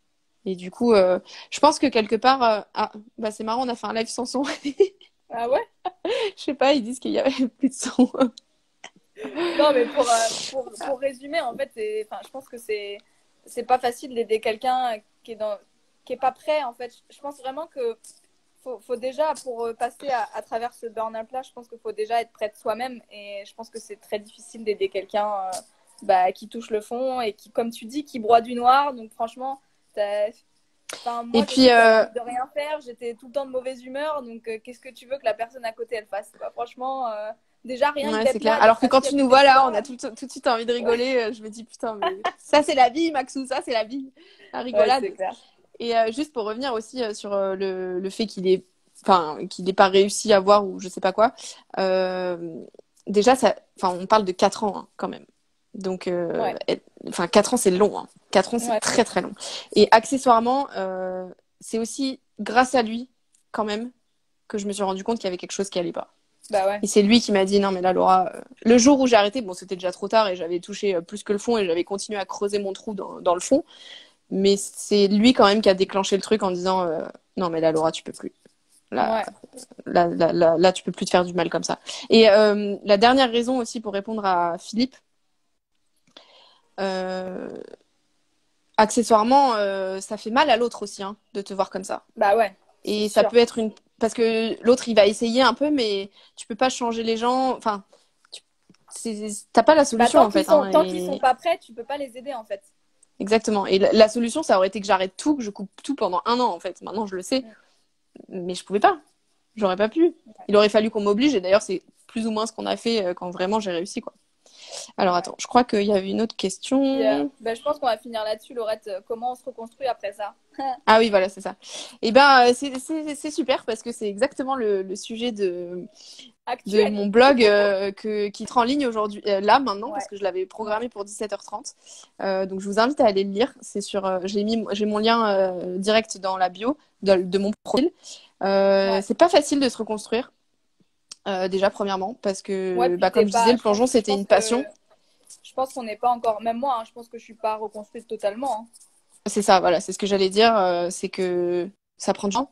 [SPEAKER 2] Et du coup, je pense que quelque part, ah, bah c'est marrant, on a fait un live sans son.
[SPEAKER 1] Ah ouais?
[SPEAKER 2] Je sais pas, ils disent qu'il y avait plus de son.
[SPEAKER 1] Non, mais pour résumer, en fait, enfin, je pense que c'est pas facile d'aider quelqu'un qui est pas prêt, en fait. Je pense vraiment que faut déjà, pour passer à travers ce burn-out-là, je pense qu'il faut déjà être prêt de soi-même. Et je pense que c'est très difficile d'aider quelqu'un bah, qui touche le fond et qui, comme tu dis, qui broie du noir. Donc, franchement, enfin,
[SPEAKER 2] Et
[SPEAKER 1] moi, je
[SPEAKER 2] puis,
[SPEAKER 1] sais que j'avais envie de rien faire. J'étais tout le temps de mauvaise humeur. Donc, qu'est-ce que tu veux que la personne à côté, elle fasse? Bah, franchement, déjà, rien que
[SPEAKER 2] ouais, c'est
[SPEAKER 1] d'être
[SPEAKER 2] clair.
[SPEAKER 1] là, d'être
[SPEAKER 2] Alors que quand
[SPEAKER 1] assis à
[SPEAKER 2] tu nous
[SPEAKER 1] côté de
[SPEAKER 2] vois là, on a
[SPEAKER 1] toi.
[SPEAKER 2] tout de suite envie de
[SPEAKER 1] Ouais,
[SPEAKER 2] rigoler. Je me dis, putain, mais ça c'est la vie, Maxou, ça c'est la vie. La
[SPEAKER 1] ouais, c'est
[SPEAKER 2] rigolade.
[SPEAKER 1] clair.
[SPEAKER 2] Et juste pour revenir aussi sur le fait qu'il n'ait pas réussi à voir ou je sais pas quoi, déjà, enfin, on parle de 4 ans hein, quand même. Donc,
[SPEAKER 1] Ouais,
[SPEAKER 2] enfin, 4 ans, c'est long. Hein. 4 ans, c'est
[SPEAKER 1] ouais,
[SPEAKER 2] très très long. Et accessoirement, c'est aussi grâce à lui, quand même, que je me suis rendu compte qu'il y avait quelque chose qui allait pas.
[SPEAKER 1] bah ouais.
[SPEAKER 2] Et c'est lui qui m'a dit, non, mais là, Laura, le jour où j'ai arrêté, bon, c'était déjà trop tard et j'avais touché plus que le fond et j'avais continué à creuser mon trou dans le fond. Mais c'est lui quand même qui a déclenché le truc en disant non mais là Laura tu peux plus. Là,
[SPEAKER 1] Ouais.
[SPEAKER 2] là tu peux plus te faire du mal comme ça. Et la dernière raison aussi pour répondre à Philippe, euh, accessoirement ça fait mal à l'autre aussi hein, de te voir comme ça.
[SPEAKER 1] Bah ouais, c'est
[SPEAKER 2] Et ça
[SPEAKER 1] sûr.
[SPEAKER 2] peut être une parce que l'autre il va essayer un peu mais tu peux pas changer les gens. Enfin t'as pas la
[SPEAKER 1] Bah,
[SPEAKER 2] solution en fait. Hein,
[SPEAKER 1] tant qu'ils sont pas prêts, tu peux pas les aider, en fait.
[SPEAKER 2] exactement. Et la solution ça aurait été que j'arrête tout, que je coupe tout pendant un an en fait. Maintenant je le sais,
[SPEAKER 1] Mm.
[SPEAKER 2] mais je pouvais pas. J'aurais pas pu. Il aurait fallu qu'on m'oblige. Et d'ailleurs, c'est plus ou moins ce qu'on a fait quand vraiment j'ai réussi, quoi. Alors,
[SPEAKER 1] Ouais.
[SPEAKER 2] attends, je crois qu'il y avait une autre
[SPEAKER 1] Puis,
[SPEAKER 2] question.
[SPEAKER 1] bah, je pense qu'on va finir là-dessus, Laurette. Comment on se reconstruit après ça?
[SPEAKER 2] Ah oui, voilà, c'est ça. Et ben, c'est super parce que c'est exactement le sujet de
[SPEAKER 1] Actuel.
[SPEAKER 2] mon blog qui sera en ligne aujourd'hui, là maintenant, parce
[SPEAKER 1] Ouais.
[SPEAKER 2] que je l'avais
[SPEAKER 1] Ouais.
[SPEAKER 2] programmé pour 17h30. Donc je vous invite à aller le lire. C'est sur, j'ai mon lien direct dans la bio de mon profil.
[SPEAKER 1] Ouais.
[SPEAKER 2] C'est pas facile de se reconstruire, déjà premièrement, parce
[SPEAKER 1] Ouais,
[SPEAKER 2] que,
[SPEAKER 1] puis
[SPEAKER 2] bah,
[SPEAKER 1] t'es
[SPEAKER 2] comme je disais,
[SPEAKER 1] pas.
[SPEAKER 2] le plongeon
[SPEAKER 1] Je
[SPEAKER 2] c'était
[SPEAKER 1] pense
[SPEAKER 2] une passion.
[SPEAKER 1] que je pense qu'on n'est pas encore. Même moi, hein, je pense que je suis pas reconstruite totalement, hein.
[SPEAKER 2] C'est ça, voilà, c'est ce que j'allais dire. C'est que ça prend du temps.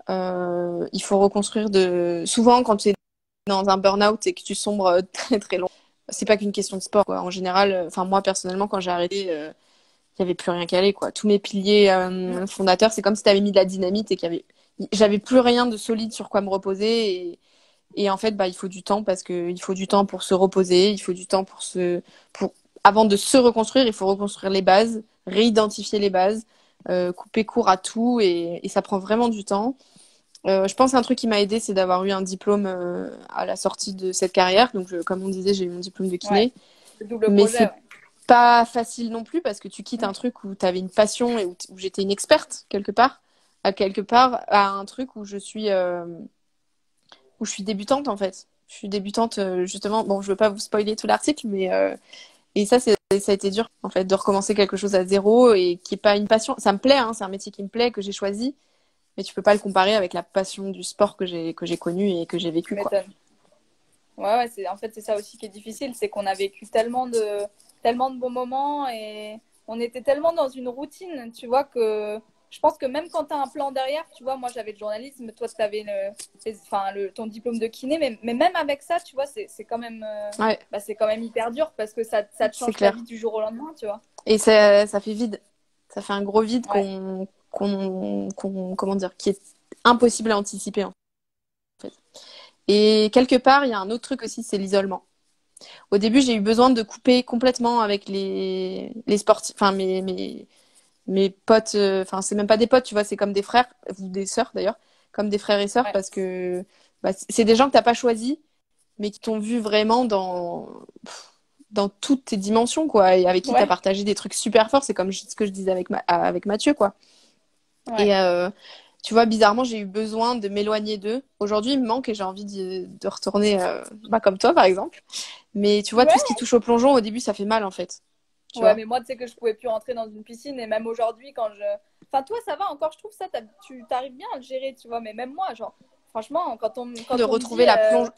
[SPEAKER 2] Il faut reconstruire de. Souvent, quand tu es dans un burn-out et que tu sombres très très long, c'est pas qu'une question de sport, quoi. En général, enfin moi personnellement, quand j'ai arrêté, il y avait plus rien qu'à aller, quoi. Tous mes piliers
[SPEAKER 1] Mm.
[SPEAKER 2] fondateurs, c'est comme si tu avais mis de la dynamite et j'avais plus rien de solide sur quoi me reposer et en fait, bah il faut du temps parce que il faut du temps pour se reposer, il faut du temps pour avant de se reconstruire, il faut reconstruire les bases, réidentifier les bases, couper court à tout et ça prend vraiment du temps. Je pense qu'un truc qui m'a aidé, c'est d'avoir eu un diplôme à la sortie de cette carrière. Donc, comme on disait, j'ai eu mon diplôme de
[SPEAKER 1] Ouais.
[SPEAKER 2] kiné.
[SPEAKER 1] Le double
[SPEAKER 2] Mais
[SPEAKER 1] projet,
[SPEAKER 2] c'est
[SPEAKER 1] ouais.
[SPEAKER 2] pas facile non plus parce que tu quittes un
[SPEAKER 1] Mm.
[SPEAKER 2] truc où tu avais une passion et où j'étais une experte quelque part, à un truc où je suis débutante en fait. Je suis débutante justement. Bon, je veux pas vous spoiler tout l'article, mais et ça, ça a été dur en fait de recommencer quelque chose à zéro et qui est pas une passion. Ça me plaît, hein, c'est un métier qui me plaît que j'ai choisi, mais tu peux pas le comparer avec la passion du sport que j'ai connu et que j'ai
[SPEAKER 1] Tu
[SPEAKER 2] vécu quoi.
[SPEAKER 1] m'étonnes. Ouais, ouais, en fait, c'est ça aussi qui est difficile, c'est qu'on a vécu tellement de bons moments et on était tellement dans une routine, tu vois, que je pense que même quand tu as un plan derrière, tu vois, moi j'avais le journalisme, toi tu avais ton diplôme de kiné, mais même avec ça, tu vois, c'est quand même,
[SPEAKER 2] Ouais,
[SPEAKER 1] bah, c'est quand même hyper dur parce que ça te
[SPEAKER 2] c'est
[SPEAKER 1] change ta
[SPEAKER 2] clair.
[SPEAKER 1] vie du jour au lendemain, tu vois.
[SPEAKER 2] Et ça fait vide. Ça fait un gros vide
[SPEAKER 1] Ouais,
[SPEAKER 2] comment dire, qui est impossible à anticiper en fait. Et quelque part, il y a un autre truc aussi, c'est l'isolement. Au début, j'ai eu besoin de couper complètement avec les sportifs, enfin mes potes, enfin c'est même pas des potes, tu vois, c'est comme des frères ou des sœurs d'ailleurs, comme des frères et sœurs
[SPEAKER 1] ouais,
[SPEAKER 2] parce que bah, c'est des gens que t'as pas choisis, mais qui t'ont vu vraiment dans toutes tes dimensions, quoi, et avec qui t'as
[SPEAKER 1] ouais,
[SPEAKER 2] partagé des trucs super forts. C'est comme ce que je disais avec Mathieu, quoi.
[SPEAKER 1] ouais.
[SPEAKER 2] Et tu vois, bizarrement, j'ai eu besoin de m'éloigner d'eux. Aujourd'hui, il me manque et j'ai envie de retourner, bah, comme toi, par exemple. Mais tu vois, tout ce qui
[SPEAKER 1] Ouais,
[SPEAKER 2] touche au plongeon, au début, ça fait mal, en fait. Tu
[SPEAKER 1] ouais,
[SPEAKER 2] vois?
[SPEAKER 1] mais moi, tu sais que je pouvais plus rentrer dans une piscine et même aujourd'hui, quand je. Enfin, toi, ça va encore, je trouve ça, tu t'arrives bien à le gérer, tu vois, mais même moi, genre, franchement,
[SPEAKER 2] De
[SPEAKER 1] quand on me dit.
[SPEAKER 2] retrouver la plonge,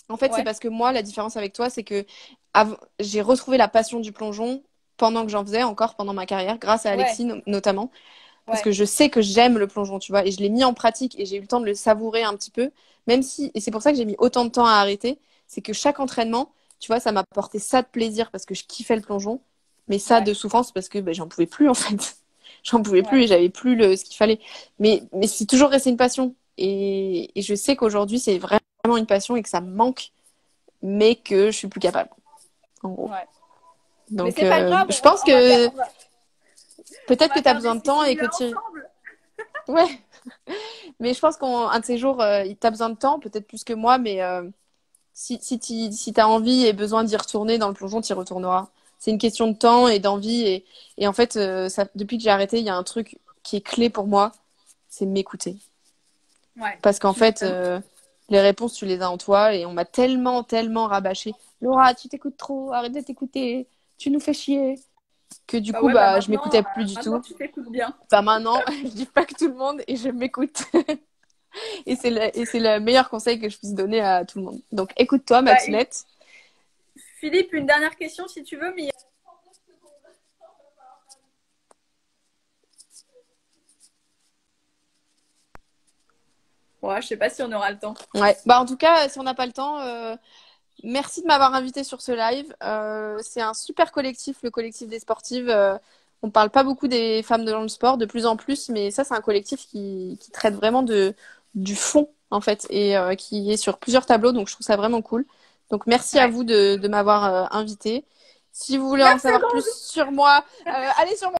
[SPEAKER 2] En fait, c'est
[SPEAKER 1] Ouais,
[SPEAKER 2] parce que moi, la différence avec toi, c'est que j'ai retrouvé la passion du plongeon pendant que j'en faisais, encore pendant ma carrière, grâce à
[SPEAKER 1] ouais,
[SPEAKER 2] Alexis notamment. Parce que
[SPEAKER 1] ouais,
[SPEAKER 2] je sais que j'aime le plongeon, tu vois, et je l'ai mis en pratique et j'ai eu le temps de le savourer un petit peu, même si, et c'est pour ça que j'ai mis autant de temps à arrêter, c'est que chaque entraînement, tu vois, ça m'a apporté ça de plaisir parce que je kiffais le plongeon, mais ça
[SPEAKER 1] ouais,
[SPEAKER 2] de souffrance parce que ben, j'en pouvais plus en fait. J'en pouvais plus
[SPEAKER 1] ouais,
[SPEAKER 2] et j'avais plus ce qu'il fallait. Mais c'est toujours resté une passion. Et je sais qu'aujourd'hui, c'est vraiment une passion et que ça me manque, mais que je suis plus capable, en gros.
[SPEAKER 1] ouais. Mais
[SPEAKER 2] Donc,
[SPEAKER 1] c'est pas grave,
[SPEAKER 2] je pense
[SPEAKER 1] on va faire,
[SPEAKER 2] que
[SPEAKER 1] on
[SPEAKER 2] peut-être que
[SPEAKER 1] va
[SPEAKER 2] tu as
[SPEAKER 1] faire des
[SPEAKER 2] besoin de temps et que
[SPEAKER 1] simili
[SPEAKER 2] tu...
[SPEAKER 1] ensemble.
[SPEAKER 2] Ouais, mais je pense qu'un de ces jours, tu as besoin de temps, peut-être plus que moi, mais si tu as envie et besoin d'y retourner dans le plongeon, tu y retourneras. C'est une question de temps et d'envie. Et en fait, depuis que j'ai arrêté, il y a un truc qui est clé pour moi, c'est m'écouter.
[SPEAKER 1] Ouais,
[SPEAKER 2] Parce qu'en
[SPEAKER 1] tu
[SPEAKER 2] fait,
[SPEAKER 1] m'étonnes.
[SPEAKER 2] les réponses, tu les as en toi et on m'a tellement, tellement rabâché. Laura, tu t'écoutes trop, arrête de t'écouter, tu nous fais chier. Que du
[SPEAKER 1] Bah
[SPEAKER 2] coup,
[SPEAKER 1] ouais, bah
[SPEAKER 2] bah, je m'écoutais plus du
[SPEAKER 1] maintenant
[SPEAKER 2] tout.
[SPEAKER 1] tu t'écoutes bien.
[SPEAKER 2] Bah maintenant, je dis pas que tout le monde et je m'écoute. Et c'est le meilleur conseil que je puisse donner à tout le monde. Donc écoute-toi, ma
[SPEAKER 1] Bah,
[SPEAKER 2] petite.
[SPEAKER 1] Philippe, une dernière question si tu veux, mais ouais, je sais pas si on aura le temps.
[SPEAKER 2] Ouais. Bah en tout cas, si on n'a pas le temps, merci de m'avoir invité sur ce live. C'est un super collectif, le collectif des sportives. On parle pas beaucoup des femmes dans le sport, de plus en plus, mais ça, c'est un collectif qui traite vraiment du fond, en fait, et qui est sur plusieurs tableaux, donc je trouve ça vraiment cool. Donc merci à
[SPEAKER 1] Ouais.
[SPEAKER 2] vous de m'avoir invité. Si vous voulez en
[SPEAKER 1] Merci à
[SPEAKER 2] savoir
[SPEAKER 1] toi.
[SPEAKER 2] plus sur moi, allez sur mon